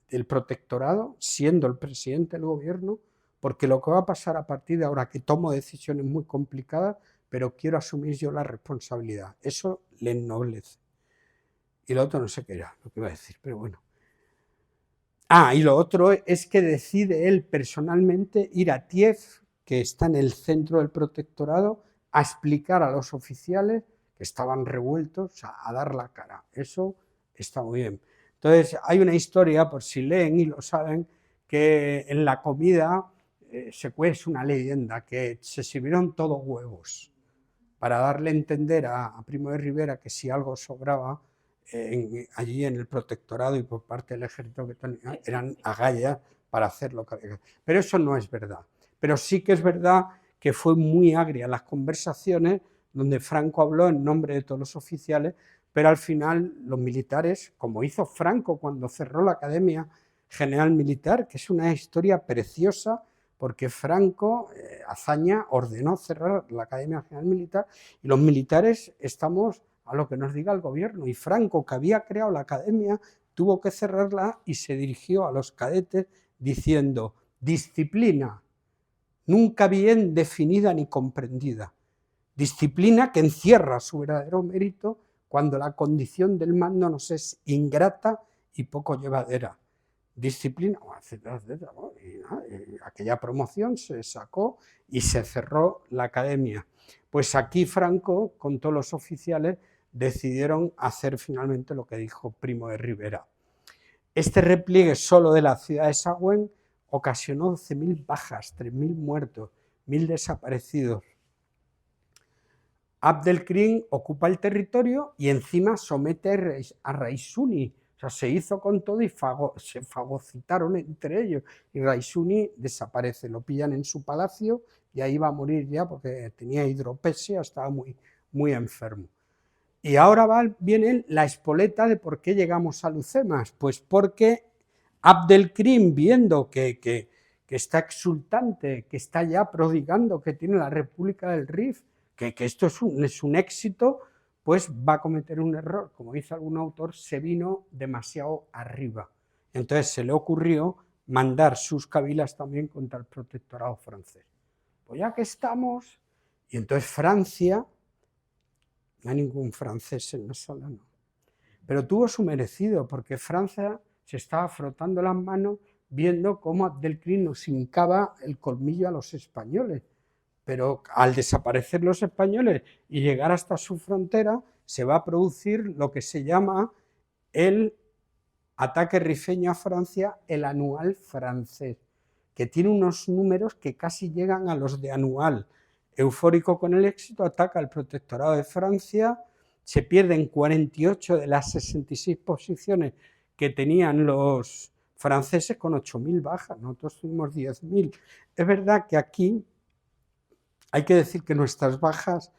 del protectorado, siendo el presidente del gobierno, porque lo que va a pasar a partir de ahora, que tomo decisiones muy complicadas, pero quiero asumir yo la responsabilidad. Eso le ennoblece. Y lo otro no sé qué era lo que iba a decir, pero bueno. Y lo otro es que decide él personalmente ir a Tiev, que está en el centro del protectorado, a explicar a los oficiales que estaban revueltos, a dar la cara. Eso está muy bien. Entonces, hay una historia, por si leen y lo saben, que en la comida es una leyenda, que se sirvieron todos huevos, para darle a entender a Primo de Rivera que si algo sobraba allí en el protectorado y por parte del ejército que tenía, eran agallas para hacer lo que había que hacer. Pero eso no es verdad. Pero sí que es verdad que fue muy agria las conversaciones donde Franco habló en nombre de todos los oficiales, pero al final los militares, como hizo Franco cuando cerró la Academia General Militar, que es una historia preciosa, porque Franco, Azaña, ordenó cerrar la Academia General Militar y los militares estamos a lo que nos diga el gobierno. Y Franco, que había creado la academia, tuvo que cerrarla y se dirigió a los cadetes diciendo: disciplina, nunca bien definida ni comprendida. Disciplina que encierra su verdadero mérito cuando la condición del mando nos es ingrata y poco llevadera. Disciplina, etcétera, etcétera, ¿no? Y aquella promoción se sacó y se cerró la academia. Pues aquí Franco, con todos los oficiales, decidieron hacer finalmente lo que dijo Primo de Rivera. Este repliegue solo de la ciudad de Sahagún ocasionó 12.000 bajas, 3.000 muertos, 1.000 desaparecidos. Abdelkrim ocupa el territorio y encima somete a Raisuni. O sea, se hizo con todo y se fagocitaron entre ellos. Y Raisuni desaparece, lo pillan en su palacio y ahí va a morir ya porque tenía hidropesía, estaba muy, muy enfermo. Y ahora viene la espoleta de por qué llegamos a Lucemas. Pues porque Abdelkrim, viendo que está exultante, que está ya prodigando, que tiene la República del Rif, que esto es un éxito, pues va a cometer un error. Como dice algún autor, se vino demasiado arriba. Entonces se le ocurrió mandar sus cabilas también contra el protectorado francés. Pues ya que estamos, y entonces Francia, no hay ningún francés en la sala, no, pero tuvo su merecido, porque Francia se estaba frotando las manos viendo cómo Abdelkrim nos hincaba el colmillo a los españoles. Pero al desaparecer los españoles y llegar hasta su frontera, se va a producir lo que se llama el ataque rifeño a Francia, el anual francés, que tiene unos números que casi llegan a los de anual. Eufórico con el éxito, ataca el protectorado de Francia, se pierden 48 de las 66 posiciones que tenían los franceses con 8.000 bajas, nosotros tuvimos 10.000. Es verdad que aquí hay que decir que nuestras bajas,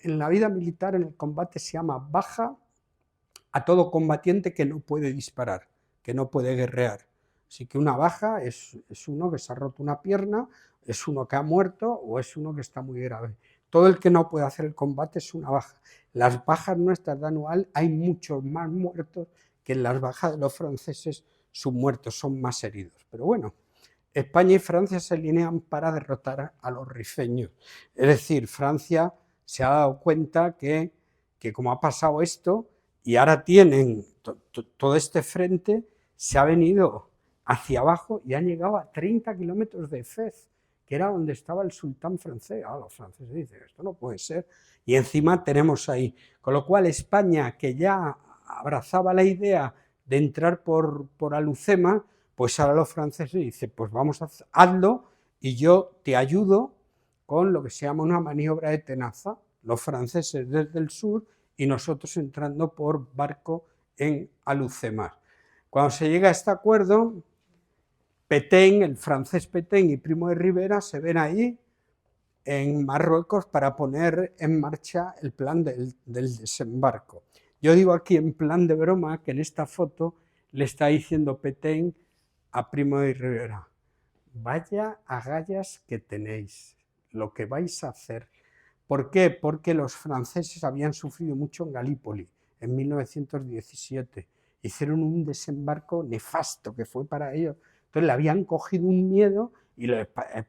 en la vida militar, en el combate, se llama baja a todo combatiente que no puede disparar, que no puede guerrear. Así que una baja es uno que se ha roto una pierna, es uno que ha muerto o es uno que está muy grave. Todo el que no puede hacer el combate es una baja. Las bajas nuestras de anual, hay muchos más muertos que en las bajas de los franceses, sus muertos son más heridos. Pero bueno, España y Francia se alinean para derrotar a los rifeños. Es decir, Francia se ha dado cuenta que como ha pasado esto y ahora tienen todo este frente, se ha venido hacia abajo y han llegado a 30 kilómetros de Fez, que era donde estaba el sultán francés. Los franceses dicen, esto no puede ser. Y encima tenemos ahí. Con lo cual España, que ya abrazaba la idea de entrar por Alucemas, pues ahora los franceses dicen, pues vamos a hazlo y yo te ayudo con lo que se llama una maniobra de tenaza. Los franceses desde el sur y nosotros entrando por barco en Alucemas. Cuando se llega a este acuerdo, Pétain, el francés Pétain y Primo de Rivera se ven ahí en Marruecos para poner en marcha el plan del desembarco. Yo digo aquí en plan de broma que en esta foto le está diciendo Petain a Primo de Rivera: vaya agallas que tenéis, lo que vais a hacer. ¿Por qué? Porque los franceses habían sufrido mucho en Galípoli en 1917. Hicieron un desembarco nefasto que fue para ellos. Entonces le habían cogido un miedo y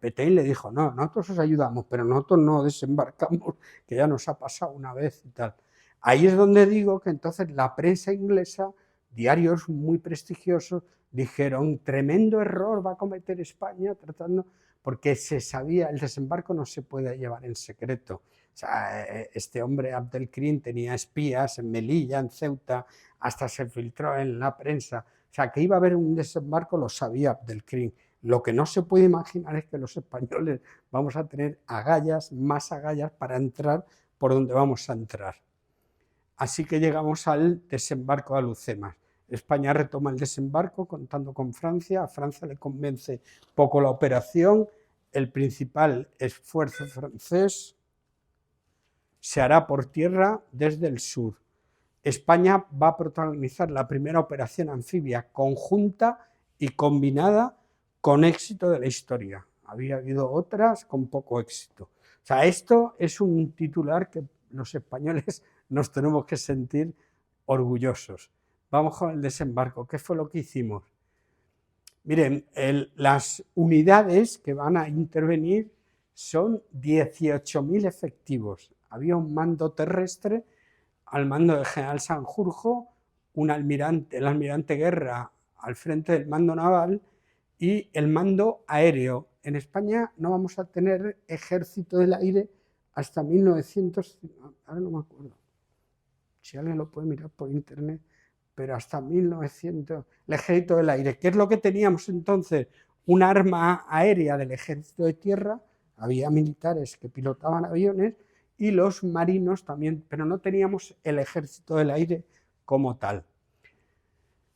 Petain le dijo: no, nosotros os ayudamos, pero nosotros no desembarcamos, que ya nos ha pasado una vez y tal. Ahí es donde digo que entonces la prensa inglesa, diarios muy prestigiosos, dijeron: tremendo error va a cometer España tratando, porque se sabía, el desembarco no se puede llevar en secreto. O sea, este hombre Abdelkrim tenía espías en Melilla, en Ceuta, hasta se filtró en la prensa. O sea, que iba a haber un desembarco lo sabía Abdelkrim. Lo que no se puede imaginar es que los españoles vamos a tener agallas, más agallas para entrar por donde vamos a entrar. Así que llegamos al desembarco de Alhucemas. España retoma el desembarco contando con Francia. A Francia le convence poco la operación. El principal esfuerzo francés se hará por tierra desde el sur. España va a protagonizar la primera operación anfibia conjunta y combinada con éxito de la historia. Había habido otras con poco éxito. O sea, esto es un titular que los españoles nos tenemos que sentir orgullosos. Vamos con el desembarco. ¿Qué fue lo que hicimos? Miren, las unidades que van a intervenir son 18.000 efectivos. Había un mando terrestre al mando del general Sanjurjo, el almirante Guerra al frente del mando naval y el mando aéreo. En España no vamos a tener ejército del aire hasta 1900, ahora no me acuerdo, si alguien lo puede mirar por internet, pero hasta 1900, el ejército del aire. ¿Qué es lo que teníamos entonces? Un arma aérea del ejército de tierra, había militares que pilotaban aviones y los marinos también, pero no teníamos el ejército del aire como tal.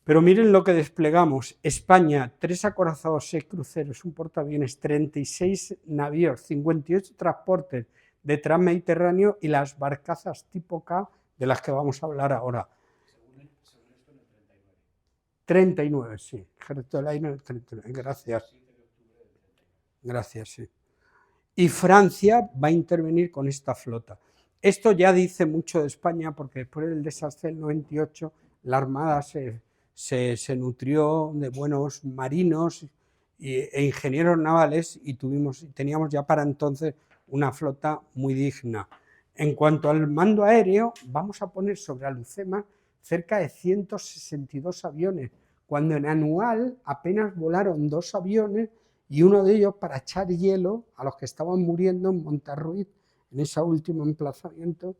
Pero miren lo que desplegamos. España, 3 acorazados, 6 cruceros, un portaaviones, 36 navíos, 58 transportes de transmediterráneo y las barcazas tipo K de las que vamos a hablar ahora. 39, sí. Ejército del aire en el 39. Gracias. Gracias, sí. Y Francia va a intervenir con esta flota. Esto ya dice mucho de España, porque después del desastre del 98 la Armada se nutrió de buenos marinos e ingenieros navales y teníamos ya para entonces una flota muy digna. En cuanto al mando aéreo, vamos a poner sobre Alhucemas cerca de 162 aviones, cuando en anual apenas volaron 2 aviones y uno de ellos para echar hielo a los que estaban muriendo en Montarruiz, en ese último emplazamiento.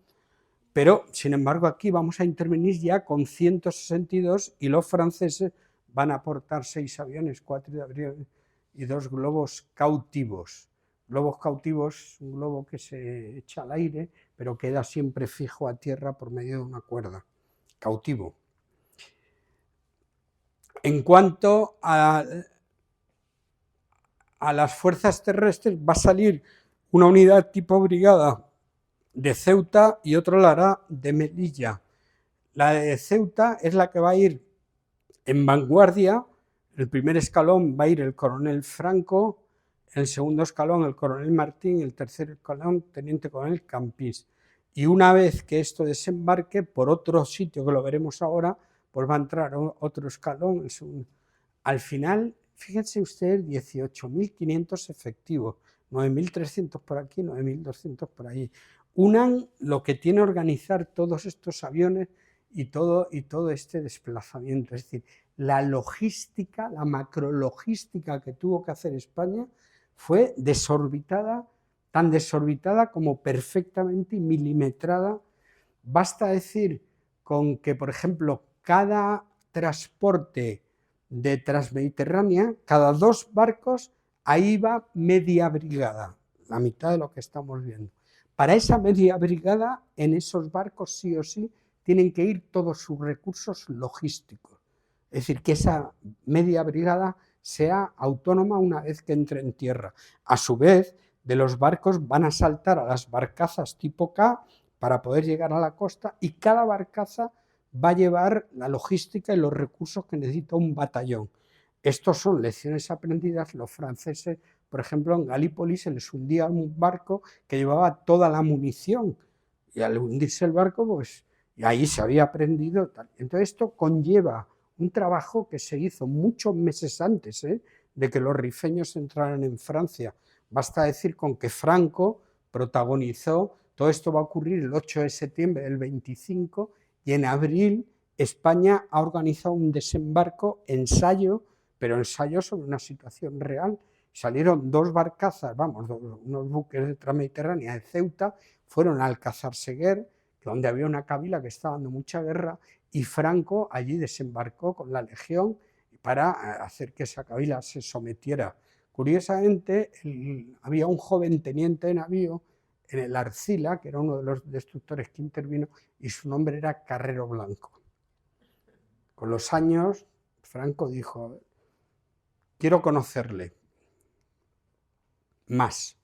Pero, sin embargo, aquí vamos a intervenir ya con 162 y los franceses van a aportar 6 aviones, 4 aviones y 2 globos cautivos. Globos cautivos, un globo que se echa al aire, pero queda siempre fijo a tierra por medio de una cuerda. Cautivo. En cuanto a las fuerzas terrestres, va a salir una unidad tipo brigada de Ceuta y otro la hará de Melilla. La de Ceuta es la que va a ir en vanguardia. El primer escalón va a ir el coronel Franco, el segundo escalón el coronel Martín, el tercer escalón teniente coronel Campís. Y una vez que esto desembarque por otro sitio, que lo veremos ahora, pues va a entrar otro escalón. Al final, fíjense ustedes, 18.500 efectivos, 9.300 por aquí, 9.200 por ahí. Unan lo que tiene organizar todos estos aviones y todo este desplazamiento. Es decir, la logística, la macrologística que tuvo que hacer España fue desorbitada, tan desorbitada como perfectamente milimetrada. Basta decir con que, por ejemplo, cada transporte de Transmediterránea, cada 2 barcos, ahí va media brigada, la mitad de lo que estamos viendo. Para esa media brigada, en esos barcos sí o sí, tienen que ir todos sus recursos logísticos. Es decir, que esa media brigada sea autónoma una vez que entre en tierra. A su vez, de los barcos van a saltar a las barcazas tipo K para poder llegar a la costa, y cada barcaza va a llevar la logística y los recursos que necesita un batallón. Estos son lecciones aprendidas. Los franceses, por ejemplo, en Galípoli se les hundía un barco que llevaba toda la munición, y al hundirse el barco, pues y ahí se había aprendido tal. Entonces esto conlleva un trabajo que se hizo muchos meses antes de que los rifeños entraran en Francia. Basta decir con que Franco protagonizó, todo esto va a ocurrir el 8 de septiembre del 25, y en abril España ha organizado un desembarco, ensayo, pero ensayo sobre una situación real. Salieron 2 barcazas, unos buques de Transmediterránea de Ceuta, fueron a Alcázar Seguer, donde había una kabila que estaba dando mucha guerra, y Franco allí desembarcó con la legión para hacer que esa kabila se sometiera. Curiosamente, había un joven teniente de navío en el Arcila, que era uno de los destructores que intervino, y su nombre era Carrero Blanco. Con los años, Franco dijo: quiero conocerle más.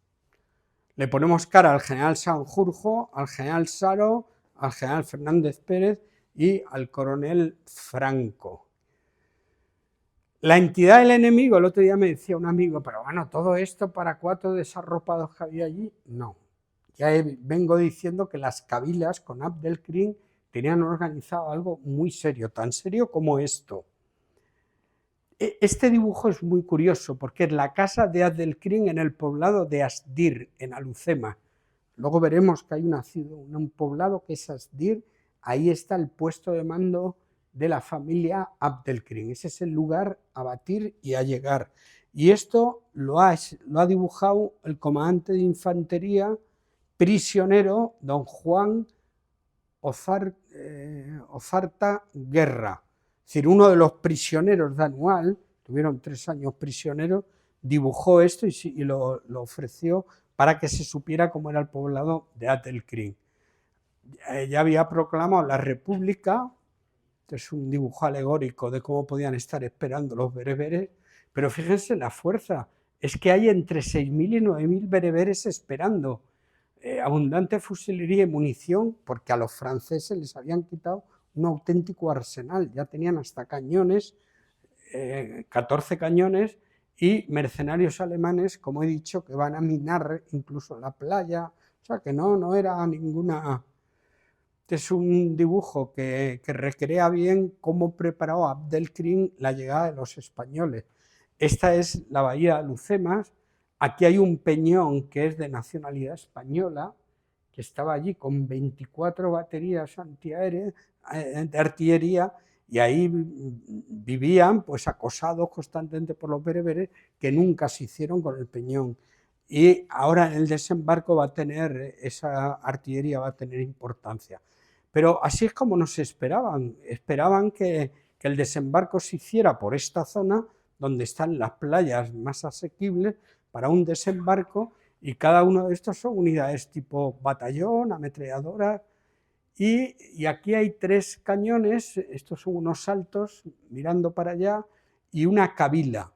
Le ponemos cara al general Sanjurjo, al general Saro, al general Fernández Pérez y al coronel Franco. La entidad del enemigo, el otro día me decía un amigo, pero bueno, todo esto para 4 desarropados que había allí, no. Ya vengo diciendo que las cabilas con Abdelkrim tenían organizado algo muy serio, tan serio como esto. Este dibujo es muy curioso porque es la casa de Abdelkrim en el poblado de Asdir, en Alucema. Luego veremos que hay un poblado que es Asdir, ahí está el puesto de mando de la familia Abdelkrim. Ese es el lugar a batir y a llegar. Y esto lo ha dibujado el comandante de infantería prisionero, don Juan Ozarta Guerra. Es decir, uno de los prisioneros de Anual, tuvieron 3 años prisioneros, dibujó esto y lo ofreció para que se supiera cómo era el poblado de Abdelkrim. Ya había proclamado la República. Es un dibujo alegórico de cómo podían estar esperando los bereberes, pero fíjense la fuerza, es que hay entre 6.000 y 9.000 bereberes esperando, abundante fusilería y munición, porque a los franceses les habían quitado un auténtico arsenal, ya tenían hasta cañones, 14 cañones, y mercenarios alemanes, como he dicho, que van a minar incluso la playa, o sea que no era ninguna... Este es un dibujo que recrea bien cómo preparó Abdelkrim la llegada de los españoles. Esta es la bahía de Alhucemas. Aquí hay un peñón que es de nacionalidad española, que estaba allí con 24 baterías antiaéreas de artillería, y ahí vivían pues acosados constantemente por los bereberes, que nunca se hicieron con el peñón. Y ahora en el desembarco va a tener, esa artillería va a tener importancia. Pero así es como nos esperaban que el desembarco se hiciera por esta zona, donde están las playas más asequibles para un desembarco, y cada uno de estos son unidades tipo batallón, ametralladoras, y aquí hay 3 cañones, estos son unos saltos mirando para allá, y una kabila.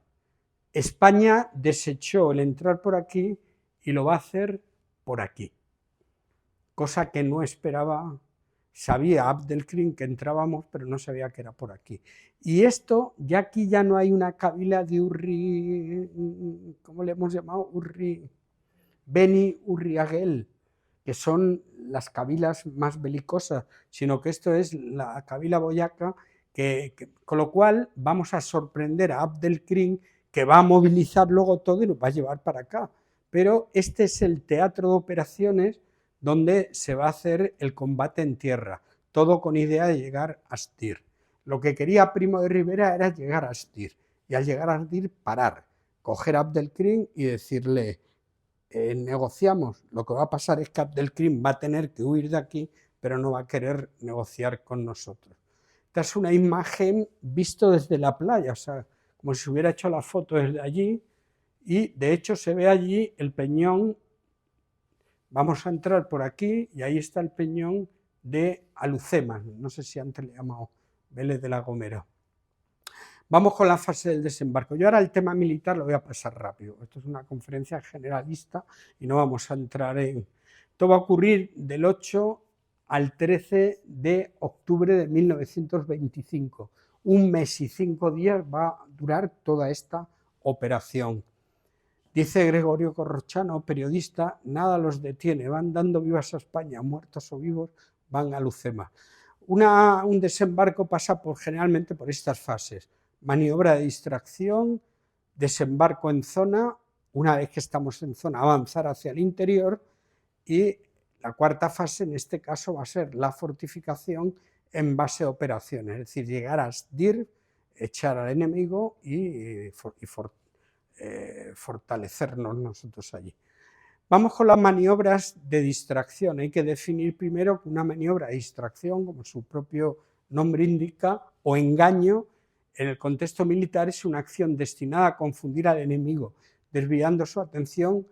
España desechó el entrar por aquí y lo va a hacer por aquí, cosa que no esperaba. Sabía Abdelkrim que entrábamos, pero no sabía que era por aquí. Y esto, ya aquí ya no hay una kabila de Urri, ¿cómo le hemos llamado? Beni Urriagel, que son las kabilas más belicosas, sino que esto es la kabila boyaca, con lo cual vamos a sorprender a Abdelkrim, que va a movilizar luego todo y nos va a llevar para acá. Pero este es el teatro de operaciones donde se va a hacer el combate en tierra, todo con idea de llegar a Astir. Lo que quería Primo de Rivera era llegar a Astir, y al llegar a Astir parar, coger a Abdelkrim y decirle: negociamos. Lo que va a pasar es que Abdelkrim va a tener que huir de aquí, pero no va a querer negociar con nosotros. Esta es una imagen visto desde la playa, o sea, como si se hubiera hecho la foto desde allí, y de hecho se ve allí el peñón. Vamos a entrar por aquí y ahí está el peñón de Alhucemas, no sé si antes le he llamado Vélez de la Gomera. Vamos con la fase del desembarco. Yo ahora el tema militar lo voy a pasar rápido. Esto es una conferencia generalista y no vamos a entrar en... Esto va a ocurrir del 8 al 13 de octubre de 1925. Un mes y 5 días va a durar toda esta operación. Dice Gregorio Corrochano, periodista, nada los detiene, van dando vivas a España, muertos o vivos, van a Lucema. Un desembarco pasa generalmente por estas fases: maniobra de distracción, desembarco en zona, una vez que estamos en zona, avanzar hacia el interior, y la cuarta fase en este caso va a ser la fortificación en base a operaciones, es decir, llegar a Asdir, echar al enemigo y fortalecernos nosotros allí. Vamos con las maniobras de distracción. Hay que definir primero que una maniobra de distracción, como su propio nombre indica, o engaño, en el contexto militar es una acción destinada a confundir al enemigo, desviando su atención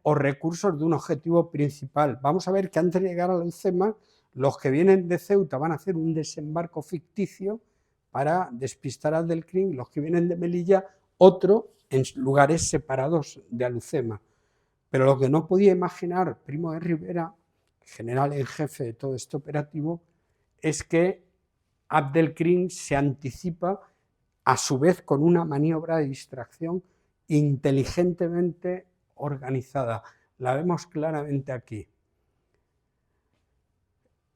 o recursos de un objetivo principal. Vamos a ver que antes de llegar a la Lucema, los que vienen de Ceuta van a hacer un desembarco ficticio para despistar al del Crin, los que vienen de Melilla otro en lugares separados de Alucema. Pero lo que no podía imaginar Primo de Rivera, general en jefe de todo este operativo, es que Abdelkrim se anticipa a su vez con una maniobra de distracción inteligentemente organizada. La vemos claramente aquí.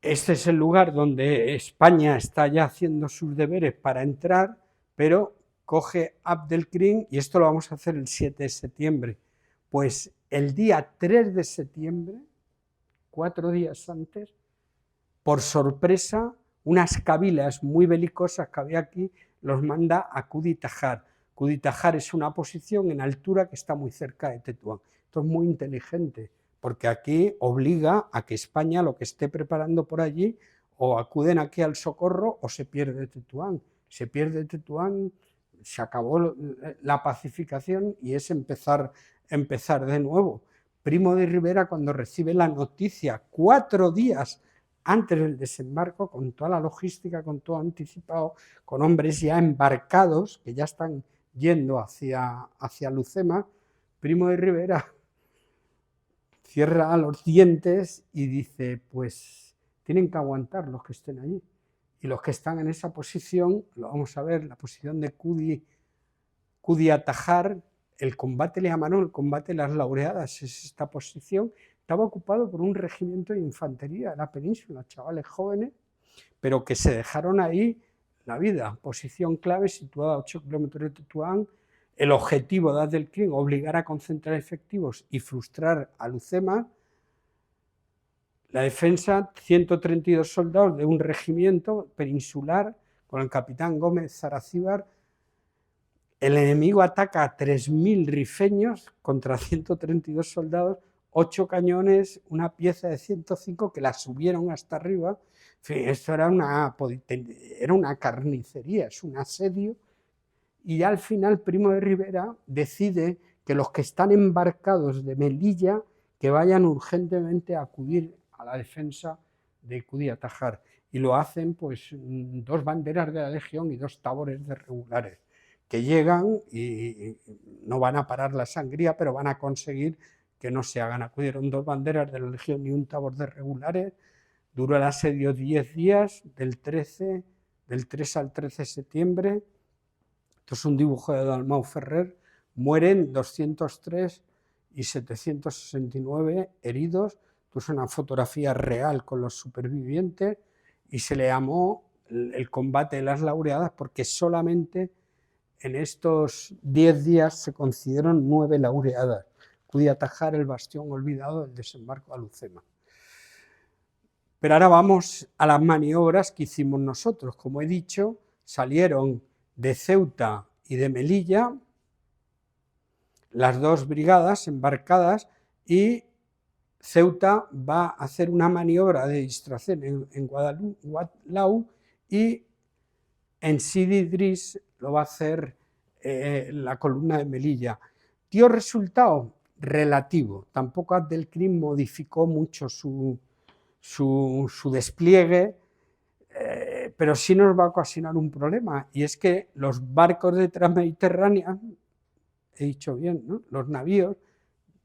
Este es el lugar donde España está ya haciendo sus deberes para entrar, pero coge Abdelkrim, y esto lo vamos a hacer el 7 de septiembre. Pues el día 3 de septiembre, 4 días antes, por sorpresa, unas cabilas muy belicosas que había aquí los manda a Cudi Tajar. Cudi Tajar es una posición en altura que está muy cerca de Tetuán. Esto es muy inteligente, porque aquí obliga a que España lo que esté preparando por allí o acuden aquí al socorro o se pierde Tetuán. Se pierde Tetuán, se acabó la pacificación y es empezar de nuevo. Primo de Rivera, cuando recibe la noticia 4 días antes del desembarco, con toda la logística, con todo anticipado, con hombres ya embarcados que ya están yendo hacia Lucema, Primo de Rivera cierra los dientes y dice, pues tienen que aguantar los que estén allí. Y los que están en esa posición, lo vamos a ver, la posición de Cudi Atajar, el combate le llamaron el combate de las laureadas, es esta posición, estaba ocupado por un regimiento de infantería de la península, chavales jóvenes, pero que se dejaron ahí la vida. Posición clave situada a 8 kilómetros de Tetuán. El objetivo de Abdelkrim, obligar a concentrar efectivos y frustrar a Lucema. La defensa, 132 soldados de un regimiento peninsular con el capitán Gómez Zaracíbar. El enemigo ataca a 3.000 rifeños contra 132 soldados, 8 cañones, una pieza de 105 que la subieron hasta arriba. En fin, esto era una carnicería, es un asedio. Y al final Primo de Rivera decide que los que están embarcados de Melilla que vayan urgentemente a acudir a la defensa de Cudi Atajar. Y lo hacen pues 2 banderas de la Legión y 2 tabores de regulares, que llegan y no van a parar la sangría, pero van a conseguir que no se hagan. Acudieron 2 banderas de la Legión y un tabor de regulares. Duró el asedio 10 días, del 3 al 13 de septiembre. Esto es un dibujo de Dalmau Ferrer. Mueren 203 y 769 heridos. Esto es una fotografía real con los supervivientes y se le llamó el combate de las laureadas porque solamente en estos 10 días se concedieron 9 laureadas. Pude atajar el bastión olvidado del desembarco a Lucema. Pero ahora vamos a las maniobras que hicimos nosotros. Como he dicho, salieron de Ceuta y de Melilla las 2 brigadas embarcadas y Ceuta va a hacer una maniobra de distracción en Guadalhou y en Sidi Idris lo va a hacer la columna de Melilla. Dio resultado relativo, tampoco Abdelkrim modificó mucho su despliegue, pero sí nos va a ocasionar un problema, y es que los barcos de Transmediterránea, he dicho bien, ¿no? Los navíos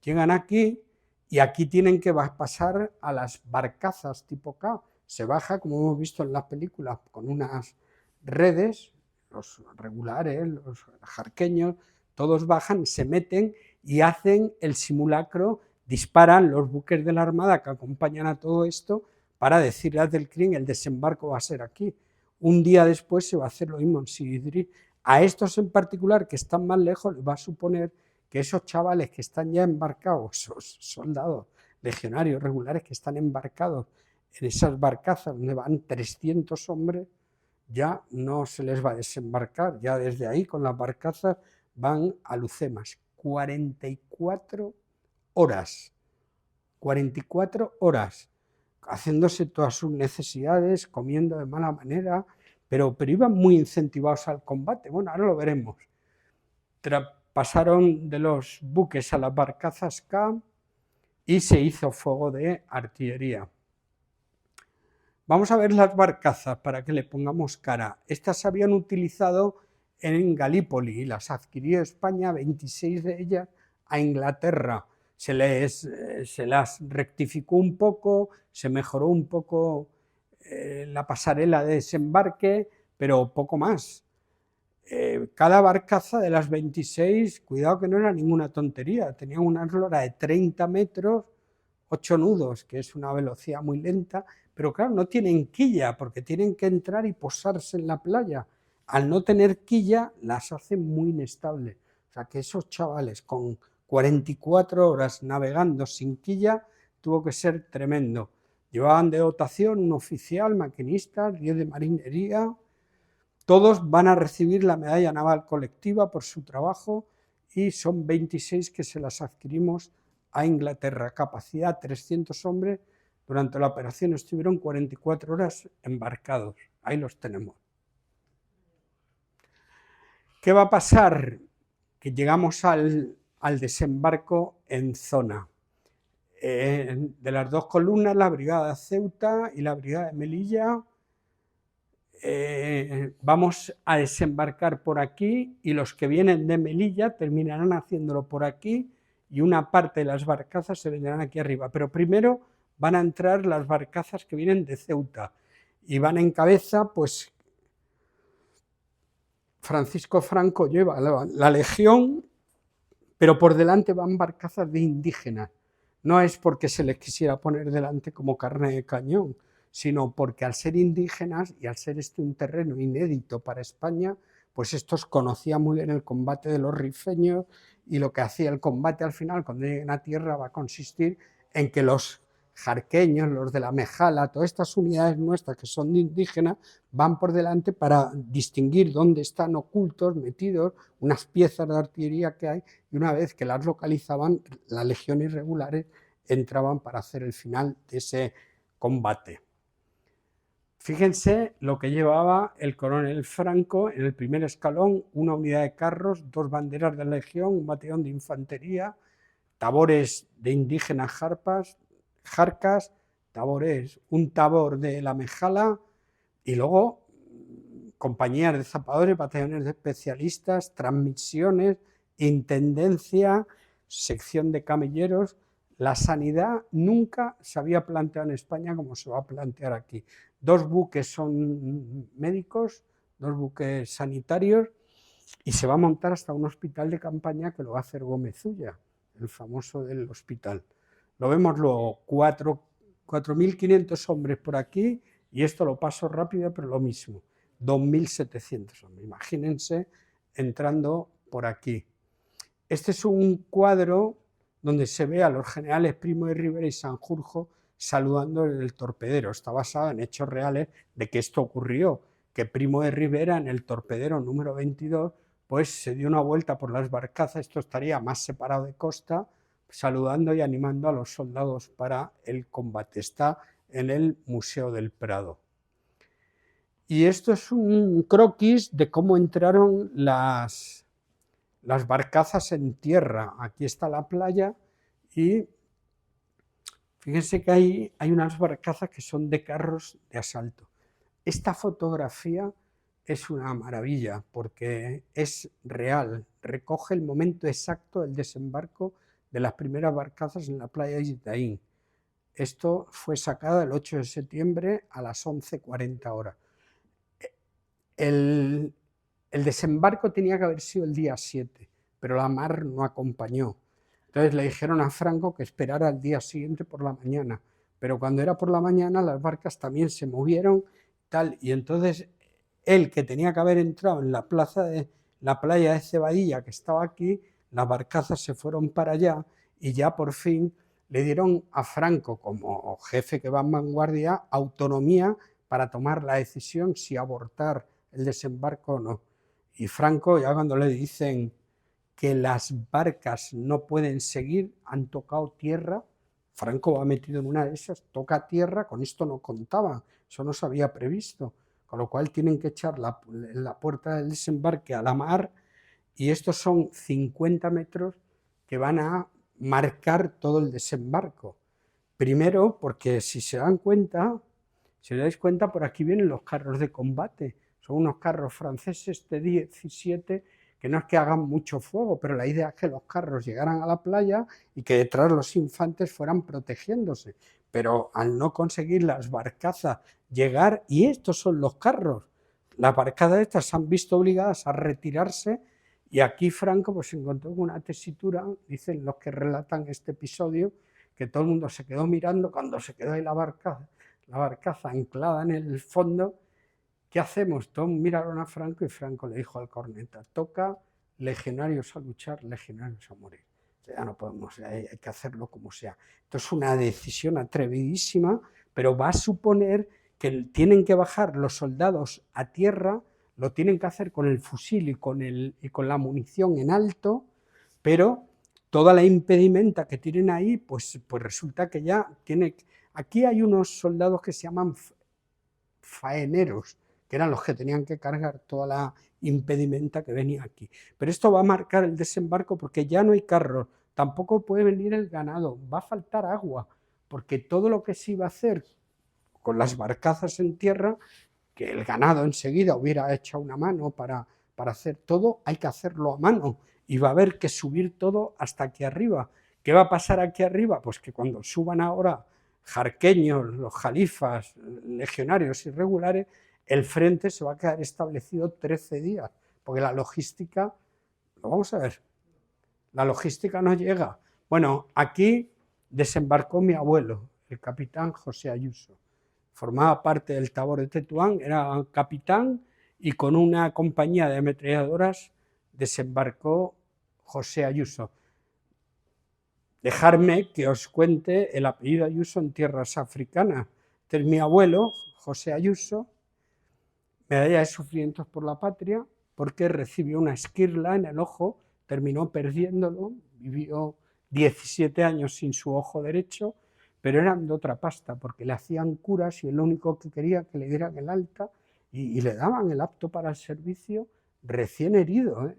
llegan aquí y aquí tienen que pasar a las barcazas tipo K. Se baja, como hemos visto en las películas, con unas redes, los regulares, los jarqueños, todos bajan, se meten y hacen el simulacro, disparan los buques de la Armada que acompañan a todo esto para decirle al del CRIM, el desembarco va a ser aquí. Un día después se va a hacer lo mismo en Sigidri. A estos en particular, que están más lejos, les va a suponer que esos chavales que están ya embarcados, esos soldados legionarios regulares que están embarcados en esas barcazas donde van 300 hombres, ya no se les va a desembarcar, ya desde ahí con las barcazas van a Lucemas. 44 horas, 44 horas, haciéndose todas sus necesidades, comiendo de mala manera, pero iban muy incentivados al combate. Bueno, ahora lo veremos. Pasaron de los buques a las barcazas K y se hizo fuego de artillería. Vamos a ver las barcazas para que le pongamos cara. Estas se habían utilizado en Galípoli y las adquirió España, 26 de ellas, a Inglaterra. Se las rectificó un poco, se mejoró un poco la pasarela de desembarque, pero poco más. Cada barcaza de las 26, cuidado que no era ninguna tontería, tenía una eslora de 30 metros, 8 nudos, que es una velocidad muy lenta, pero claro, no tienen quilla, porque tienen que entrar y posarse en la playa. Al no tener quilla, las hacen muy inestables. O sea, que esos chavales con 44 horas navegando sin quilla, tuvo que ser tremendo. Llevaban de dotación un oficial, maquinistas, 10 de marinería. Todos van a recibir la medalla naval colectiva por su trabajo y son 26 que se las adquirimos a Inglaterra. Capacidad 300 hombres. Durante la operación estuvieron 44 horas embarcados. Ahí los tenemos. ¿Qué va a pasar? Que llegamos al desembarco en zona. De las dos columnas, la brigada de Ceuta y la brigada de Melilla, vamos a desembarcar por aquí y los que vienen de Melilla terminarán haciéndolo por aquí y una parte de las barcazas se vendrán aquí arriba. Pero primero van a entrar las barcazas que vienen de Ceuta y van en cabeza, pues Francisco Franco lleva la legión, pero por delante van barcazas de indígenas. No es porque se les quisiera poner delante como carne de cañón, sino porque al ser indígenas y al ser este un terreno inédito para España, pues estos conocían muy bien el combate de los rifeños y lo que hacía el combate al final, cuando lleguen a tierra, va a consistir en que los jarqueños, los de la Mejala, todas estas unidades nuestras que son de indígenas, van por delante para distinguir dónde están ocultos, metidos, unas piezas de artillería que hay, y una vez que las localizaban, las legiones regulares entraban para hacer el final de ese combate. Fíjense lo que llevaba el coronel Franco en el primer escalón: una unidad de carros, 2 banderas de la legión, un batallón de infantería, tabores de indígenas jarcas, tabores, un tabor de la Mejala y luego compañías de zapadores, batallones de especialistas, transmisiones, intendencia, sección de camelleros. La sanidad nunca se había planteado en España como se va a plantear aquí. 2 buques son médicos, 2 buques sanitarios, y se va a montar hasta un hospital de campaña que lo va a hacer Gómez Ulla, el famoso del hospital. Lo vemos luego, 4.500 hombres por aquí, y esto lo paso rápido, pero lo mismo, 2.700 hombres. Imagínense entrando por aquí. Este es un cuadro donde se ve a los generales Primo de Rivera y Sanjurjo saludando en el torpedero. Está basado en hechos reales de que esto ocurrió, que Primo de Rivera en el torpedero número 22 pues se dio una vuelta por las barcazas, esto estaría más separado de costa, saludando y animando a los soldados para el combate. Está en el Museo del Prado. Y esto es un croquis de cómo entraron las barcazas en tierra. Aquí está la playa y fíjense que hay unas barcazas que son de carros de asalto. Esta fotografía es una maravilla porque es real, recoge el momento exacto del desembarco de las primeras barcazas en la playa de Itaín. Esto fue sacado el 8 de septiembre a las 11:40 horas. El desembarco tenía que haber sido el día 7, pero la mar no acompañó. Entonces le dijeron a Franco que esperara el día siguiente por la mañana, pero cuando era por la mañana las barcas también se movieron, tal, y entonces él, que tenía que haber entrado en la playa de Cebadilla, que estaba aquí, las barcazas se fueron para allá y ya por fin le dieron a Franco, como jefe que va en vanguardia, autonomía para tomar la decisión si abortar el desembarco o no. Y Franco, ya cuando le dicen que las barcas no pueden seguir, han tocado tierra, Franco va metido en una de esas, toca tierra, con esto no contaba, eso no se había previsto, con lo cual tienen que echar la puerta del desembarque a la mar, y estos son 50 metros que van a marcar todo el desembarco. Primero, porque si os dais cuenta, por aquí vienen los carros de combate, son unos carros franceses T-17 que no es que hagan mucho fuego, pero la idea es que los carros llegaran a la playa y que detrás los infantes fueran protegiéndose. Pero al no conseguir las barcazas llegar, y estos son los carros, las barcazas estas se han visto obligadas a retirarse, y aquí Franco pues se encontró con una tesitura, dicen los que relatan este episodio, que todo el mundo se quedó mirando cuando se quedó ahí la barcaza anclada en el fondo. ¿Qué hacemos? Todos miraron a Franco y Franco le dijo al corneta: toca legionarios a luchar, legionarios a morir. O sea, ya no podemos, hay que hacerlo como sea. Esto es una decisión atrevidísima, pero va a suponer que tienen que bajar los soldados a tierra, lo tienen que hacer con el fusil y con la munición en alto, pero toda la impedimenta que tienen ahí, pues resulta que ya tiene... Aquí hay unos soldados que se llaman faeneros, que eran los que tenían que cargar toda la impedimenta que venía aquí. Pero esto va a marcar el desembarco porque ya no hay carros, tampoco puede venir el ganado, va a faltar agua, porque todo lo que se iba a hacer con las barcazas en tierra, que el ganado enseguida hubiera hecho una mano para hacer todo, hay que hacerlo a mano y va a haber que subir todo hasta aquí arriba. ¿Qué va a pasar aquí arriba? Pues que cuando suban ahora jarqueños, los jalifas, legionarios irregulares, el frente se va a quedar establecido 13 días, porque la logística, lo vamos a ver, la logística no llega. Bueno, aquí desembarcó mi abuelo, el capitán José Ayuso. Formaba parte del tabor de Tetuán, era capitán, y con una compañía de ametralladoras desembarcó José Ayuso. Dejarme que os cuente el apellido Ayuso en tierras africanas. Este es mi abuelo, José Ayuso, medalla de sufrimientos por la patria, porque recibió una esquirla en el ojo, terminó perdiéndolo, vivió 17 años sin su ojo derecho, pero eran de otra pasta, porque le hacían curas y el único que quería que le dieran el alta y le daban el apto para el servicio recién herido.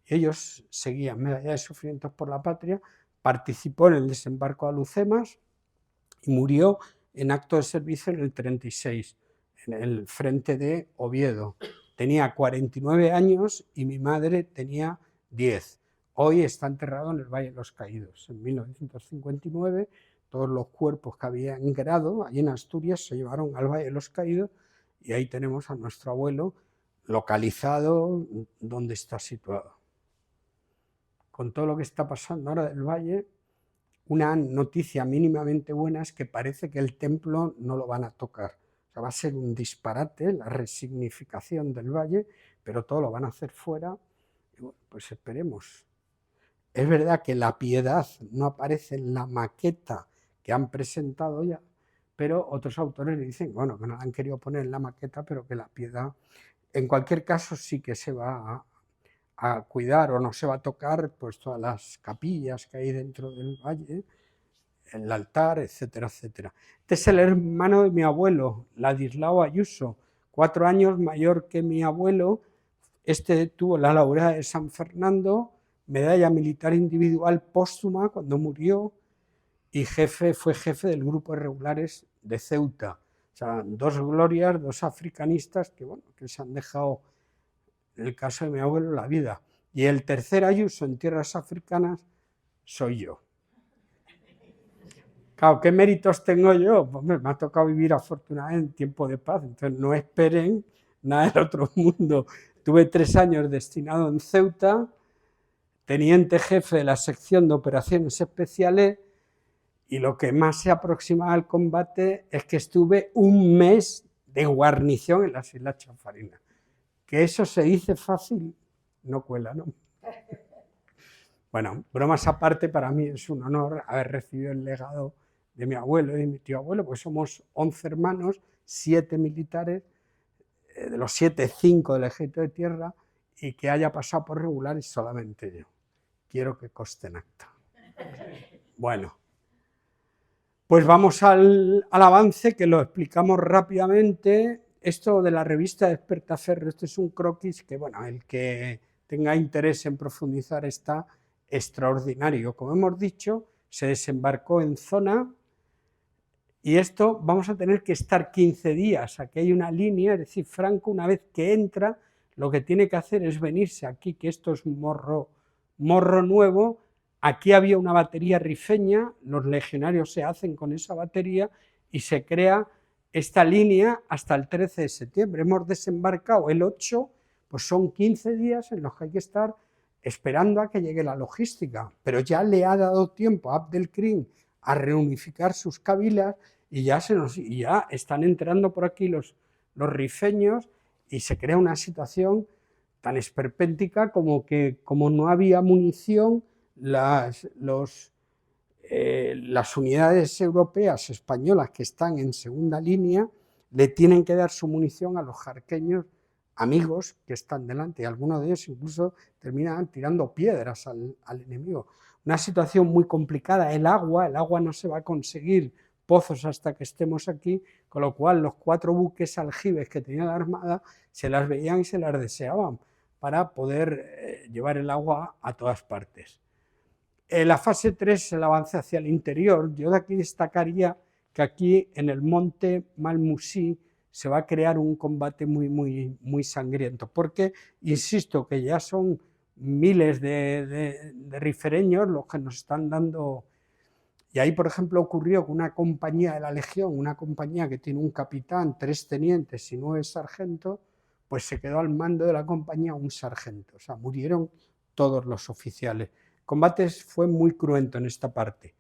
Ellos seguían medalla de sufrimientos por la patria, participó en el desembarco de Alhucemas y murió en acto de servicio en el 36, en el frente de Oviedo. Tenía 49 años y mi madre tenía 10. Hoy está enterrado en el Valle de los Caídos. En 1959, todos los cuerpos que había en Grado, allí en Asturias, se llevaron al Valle de los Caídos y ahí tenemos a nuestro abuelo localizado donde está situado. Con todo lo que está pasando ahora del Valle, una noticia mínimamente buena es que parece que el templo no lo van a tocar. O sea, va a ser un disparate la resignificación del Valle, pero todo lo van a hacer fuera. Y bueno, pues esperemos. Es verdad que la Piedad no aparece en la maqueta que han presentado ya, pero otros autores le dicen, bueno, que no la han querido poner en la maqueta, pero que la Piedad, en cualquier caso, sí que se va a cuidar o no se va a tocar pues todas las capillas que hay dentro del valle, el altar, etcétera, etcétera. Este es el hermano de mi abuelo, Ladislao Ayuso, 4 años mayor que mi abuelo. Este tuvo la laurea de San Fernando, medalla militar individual póstuma cuando murió, y fue jefe del grupo de regulares de Ceuta. sea, dos glorias, dos africanistas que, bueno, que se han dejado, en el caso de mi abuelo, la vida. Y el tercer Ayuso en tierras africanas soy yo. Claro, ¿qué méritos tengo yo? Pues me ha tocado vivir afortunadamente en tiempo de paz, entonces no esperen nada del otro mundo. Tuve 3 años destinado en Ceuta, teniente jefe de la sección de operaciones especiales, y lo que más se aproxima al combate es que estuve 1 mes de guarnición en las Islas Chafarinas. Que eso se dice fácil, no cuela, ¿no? Bueno, bromas aparte, para mí es un honor haber recibido el legado de mi abuelo y de mi tío abuelo, pues somos 11 hermanos, 7 militares, de los 7, 5 del Ejército de Tierra, y que haya pasado por regular y solamente yo. Quiero que conste en acta. Bueno, pues vamos al avance, que lo explicamos rápidamente. Esto de la revista Despertaferro, esto es un croquis que, bueno, el que tenga interés en profundizar está extraordinario. Como hemos dicho, se desembarcó en zona y esto vamos a tener que estar 15 días. Aquí hay una línea, es decir, Franco una vez que entra, lo que tiene que hacer es venirse aquí, que esto es Morro Nuevo. Aquí había una batería rifeña, los legionarios se hacen con esa batería y se crea esta línea hasta el 13 de septiembre. Hemos desembarcado el 8, pues son 15 días en los que hay que estar esperando a que llegue la logística, pero ya le ha dado tiempo a Abdelkrim a reunificar sus cabilas y ya están entrando por aquí los rifeños y se crea una situación tan esperpéntica como que, como no había munición, las unidades europeas, españolas, que están en segunda línea, le tienen que dar su munición a los jarqueños amigos que están delante, y algunos de ellos incluso terminan tirando piedras al enemigo. Una situación muy complicada. El agua no se va a conseguir pozos hasta que estemos aquí, con lo cual los 4 buques aljibes que tenía la Armada se las veían y se las deseaban para poder llevar el agua a todas partes. La fase 3 es el avance hacia el interior. Yo de aquí destacaría que aquí en el monte Malmusí se va a crear un combate muy sangriento, porque, insisto, que ya son miles de rifereños los que nos están dando. Y ahí, por ejemplo, ocurrió que una compañía de la Legión, una compañía que tiene un capitán, 3 tenientes y 9 sargentos, pues se quedó al mando de la compañía un sargento, o sea, murieron todos los oficiales. El combate fue muy cruento en esta parte.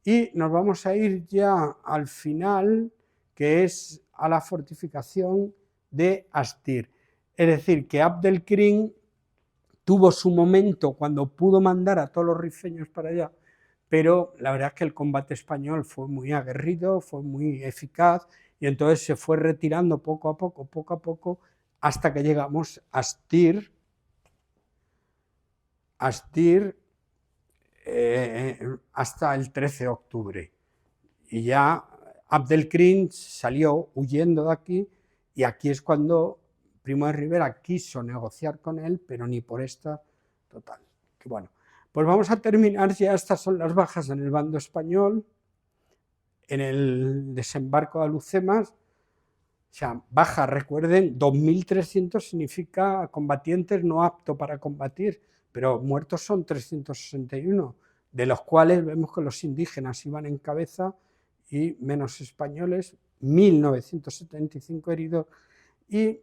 Y nos vamos a ir ya al final, que es a la fortificación de Astir. Es decir, que Abdelkrim tuvo su momento cuando pudo mandar a todos los rifeños para allá, pero la verdad es que el combate español fue muy aguerrido, fue muy eficaz, y entonces se fue retirando poco a poco, hasta que llegamos a Astir, hasta el 13 de octubre. Y ya Abdelkrim salió huyendo de aquí, y aquí es cuando Primo de Rivera quiso negociar con él, pero ni por esta total. Que bueno, pues vamos a terminar ya. Estas son las bajas en el bando español, en el desembarco de Alhucemas. O sea, baja, recuerden, 2.300 significa combatientes no apto para combatir, pero muertos son 361, de los cuales vemos que los indígenas iban en cabeza y menos españoles, 1.975 heridos, y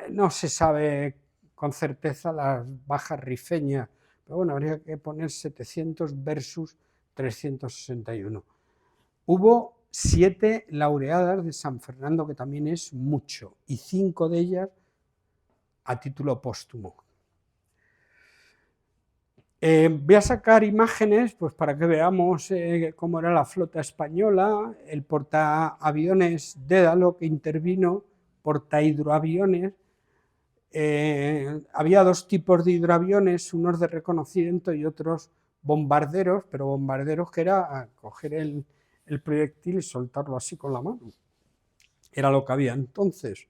no se sabe con certeza las bajas rifeñas, pero bueno, habría que poner 700 versus 361. Hubo 7 laureadas de San Fernando, que también es mucho, y 5 de ellas a título póstumo. Voy a sacar imágenes pues, para que veamos cómo era la flota española, el portaaviones Dédalo que intervino, portahidroaviones. Había 2 tipos de hidroaviones, unos de reconocimiento y otros bombarderos, pero bombarderos que era coger el proyectil y soltarlo así con la mano. Era lo que había entonces.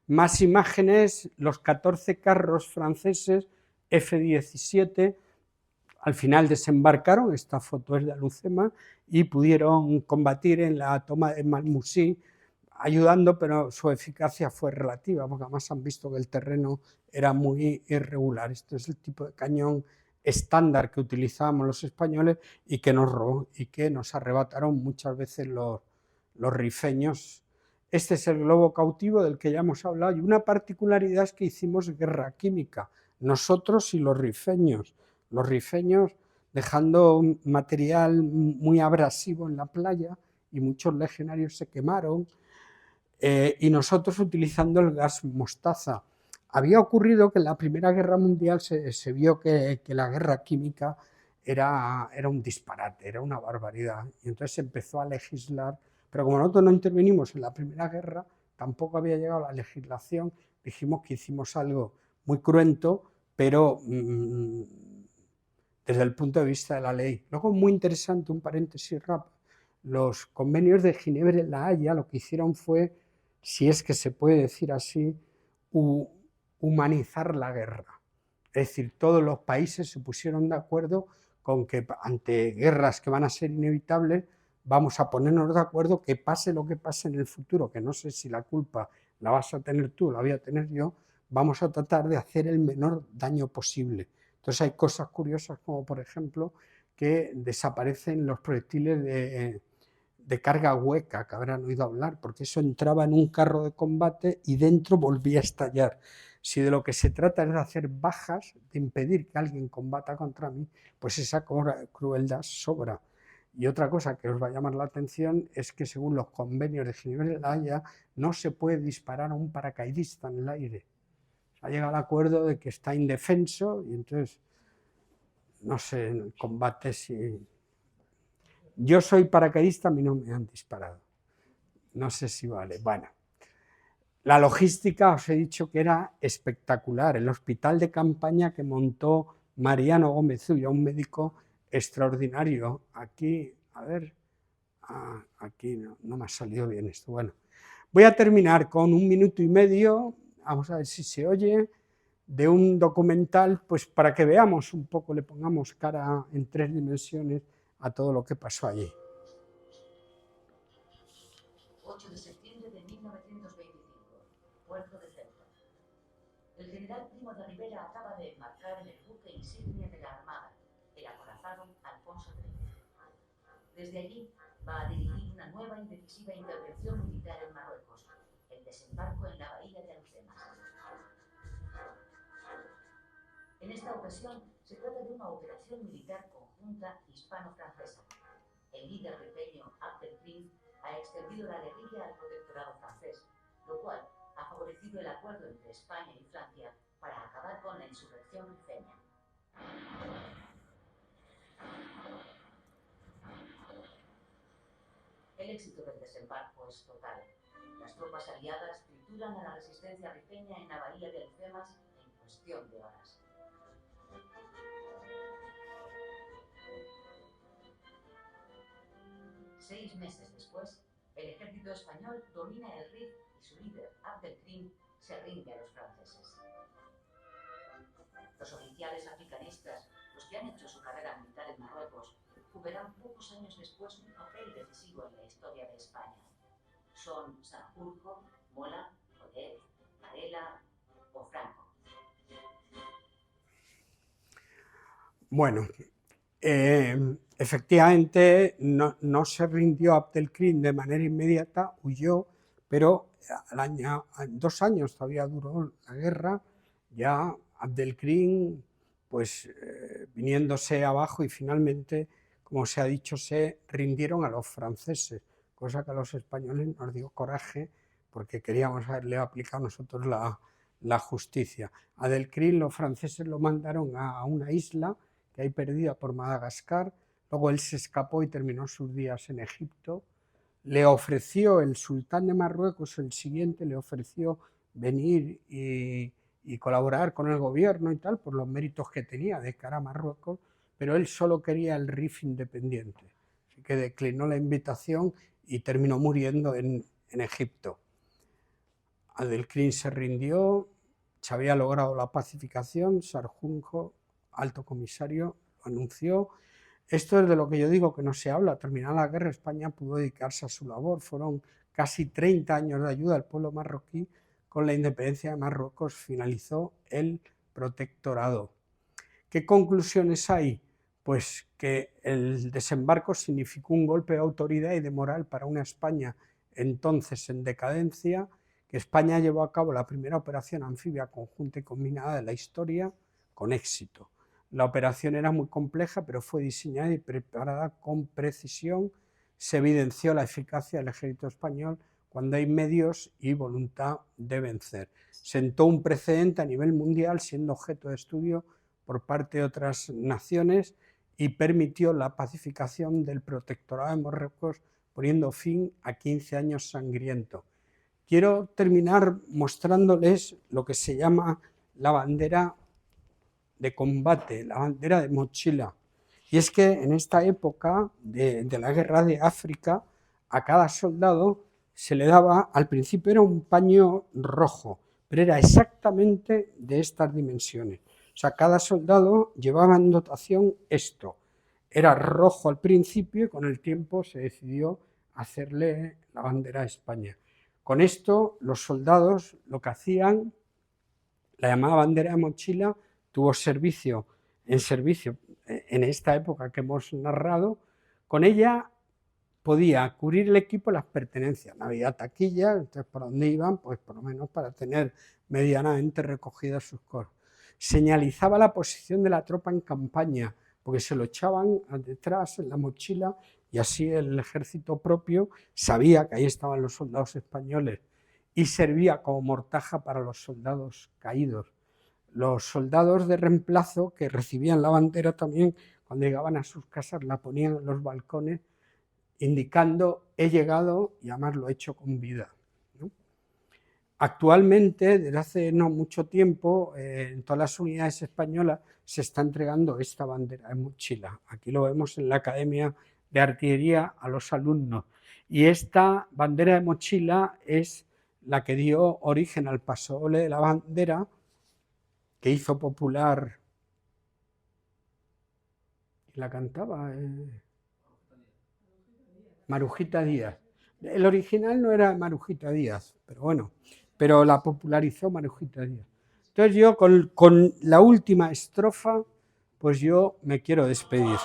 Más imágenes, los 14 carros franceses F-17, Al final desembarcaron, esta foto es de Alucema, y pudieron combatir en la toma de Malmusí, ayudando, pero su eficacia fue relativa, porque además han visto que el terreno era muy irregular. Este es el tipo de cañón estándar que utilizábamos los españoles y que nos robó y que nos arrebataron muchas veces los rifeños. Este es el globo cautivo del que ya hemos hablado, y una particularidad es que hicimos guerra química, nosotros y los rifeños dejando material muy abrasivo en la playa, y muchos legionarios se quemaron, y nosotros utilizando el gas mostaza. Había ocurrido que en la Primera Guerra Mundial se vio que la guerra química era un disparate, era una barbaridad, y entonces se empezó a legislar, pero como nosotros no intervenimos en la Primera Guerra, tampoco había llegado la legislación, dijimos que hicimos algo muy cruento, pero desde el punto de vista de la ley. Luego, muy interesante, un paréntesis rápido, los convenios de Ginebra y La Haya lo que hicieron fue, si es que se puede decir así, humanizar la guerra. Es decir, todos los países se pusieron de acuerdo con que ante guerras que van a ser inevitables, vamos a ponernos de acuerdo que pase lo que pase en el futuro, que no sé si la culpa la vas a tener tú, la voy a tener yo, vamos a tratar de hacer el menor daño posible. Entonces hay cosas curiosas como, por ejemplo, que desaparecen los proyectiles de carga hueca, que habrán oído hablar, porque eso entraba en un carro de combate y dentro volvía a estallar. Si de lo que se trata es de hacer bajas, de impedir que alguien combata contra mí, pues esa crueldad sobra. Y otra cosa que os va a llamar la atención es que según los convenios de Ginebra y La Haya no se puede disparar a un paracaidista en el aire. Ha llegado al acuerdo de que está indefenso y entonces, no sé, en el combate si... Yo soy paracaidista, a mí no me han disparado. No sé si vale. Bueno, la logística os he dicho que era espectacular. El hospital de campaña que montó Mariano Gómez Ulla, un médico extraordinario. Aquí, a ver, aquí no me ha salido bien esto. Bueno, voy a terminar con 1 minuto y medio, vamos a ver si se oye, de un documental, pues para que veamos un poco, le pongamos cara en 3 dimensiones a todo lo que pasó allí. 8 de septiembre de 1925, Puerto de Ceuta. El general Primo de Rivera acaba de embarcar en el buque insignia de la Armada, el acorazado Alfonso XIII. Desde allí va a dirigir una nueva y decisiva intervención militar en Marruecos, el desembarco en la bahía de Alhucemas. En esta ocasión se trata de una operación militar conjunta hispano-francesa. El líder rifeño Abdelkrim ha extendido la guerrilla al protectorado francés, lo cual ha favorecido el acuerdo entre España y Francia para acabar con la insurrección rifeña. El éxito del desembarco es total. Las tropas aliadas trituran a la resistencia rifeña en la bahía de Alhucemas en cuestión de horas. Seis meses después, el ejército español domina el Rif y su líder, Abdelkrim, se rinde a los franceses. Los oficiales africanistas, los que han hecho su carrera militar en Marruecos, jugarán pocos años después un papel decisivo en la historia de España. Son Sanjurjo, Mola, Odet, Varela o Franco. Bueno, efectivamente no se rindió Abdelkrim de manera inmediata, huyó, pero 2 años todavía duró la guerra, ya Abdelkrim pues viniéndose abajo y finalmente, como se ha dicho, se rindieron a los franceses, cosa que a los españoles nos dio coraje porque queríamos haberle aplicado nosotros la justicia. A Abdelkrim los franceses lo mandaron a una isla que hay perdida por Madagascar, luego él se escapó y terminó sus días en Egipto. Le ofreció el sultán de Marruecos, el siguiente, le ofreció venir y colaborar con el gobierno y tal, por los méritos que tenía de cara a Marruecos, pero él solo quería el Rif independiente, así que declinó la invitación y terminó muriendo en Egipto. Abdelkrim se rindió, se había logrado la pacificación, Sanjurjo, alto comisario, lo anunció. Esto es de lo que yo digo que no se habla. Terminada la guerra, España pudo dedicarse a su labor. Fueron casi 30 años de ayuda al pueblo marroquí. Con la independencia de Marruecos finalizó el protectorado. ¿Qué conclusiones hay? Pues que el desembarco significó un golpe de autoridad y de moral para una España entonces en decadencia, que España llevó a cabo la primera operación anfibia conjunta y combinada de la historia con éxito. La operación era muy compleja, pero fue diseñada y preparada con precisión. Se evidenció la eficacia del ejército español cuando hay medios y voluntad de vencer. Sentó un precedente a nivel mundial, siendo objeto de estudio por parte de otras naciones, y permitió la pacificación del protectorado de Marruecos, poniendo fin a 15 años sangrientos. Quiero terminar mostrándoles lo que se llama la bandera de combate, la bandera de mochila. Y es que en esta época de la guerra de África, a cada soldado se le daba, al principio era un paño rojo, pero era exactamente de estas dimensiones. O sea, cada soldado llevaba en dotación esto. Era rojo al principio y con el tiempo se decidió hacerle la bandera de España. Con esto los soldados lo que hacían, la llamada bandera de mochila, tuvo servicio en esta época que hemos narrado. Con ella podía cubrir el equipo las pertenencias. No había taquillas, entonces por dónde iban, pues por lo menos para tener medianamente recogidas sus cosas. Señalizaba la posición de la tropa en campaña, porque se lo echaban detrás en la mochila y así el ejército propio sabía que ahí estaban los soldados españoles y servía como mortaja para los soldados caídos. Los soldados de reemplazo que recibían la bandera también, cuando llegaban a sus casas, la ponían en los balcones indicando he llegado y además lo he hecho con vida, ¿no? Actualmente, desde hace no mucho tiempo, en todas las unidades españolas se está entregando esta bandera de mochila. Aquí lo vemos en la Academia de Artillería a los alumnos. Y esta bandera de mochila es la que dio origen al pasodoble de la bandera, que hizo popular. ¿Y la cantaba? Marujita Díaz. El original no era Marujita Díaz, pero bueno, pero la popularizó Marujita Díaz. Entonces yo con la última estrofa, pues yo me quiero despedir.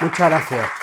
Muchas gracias.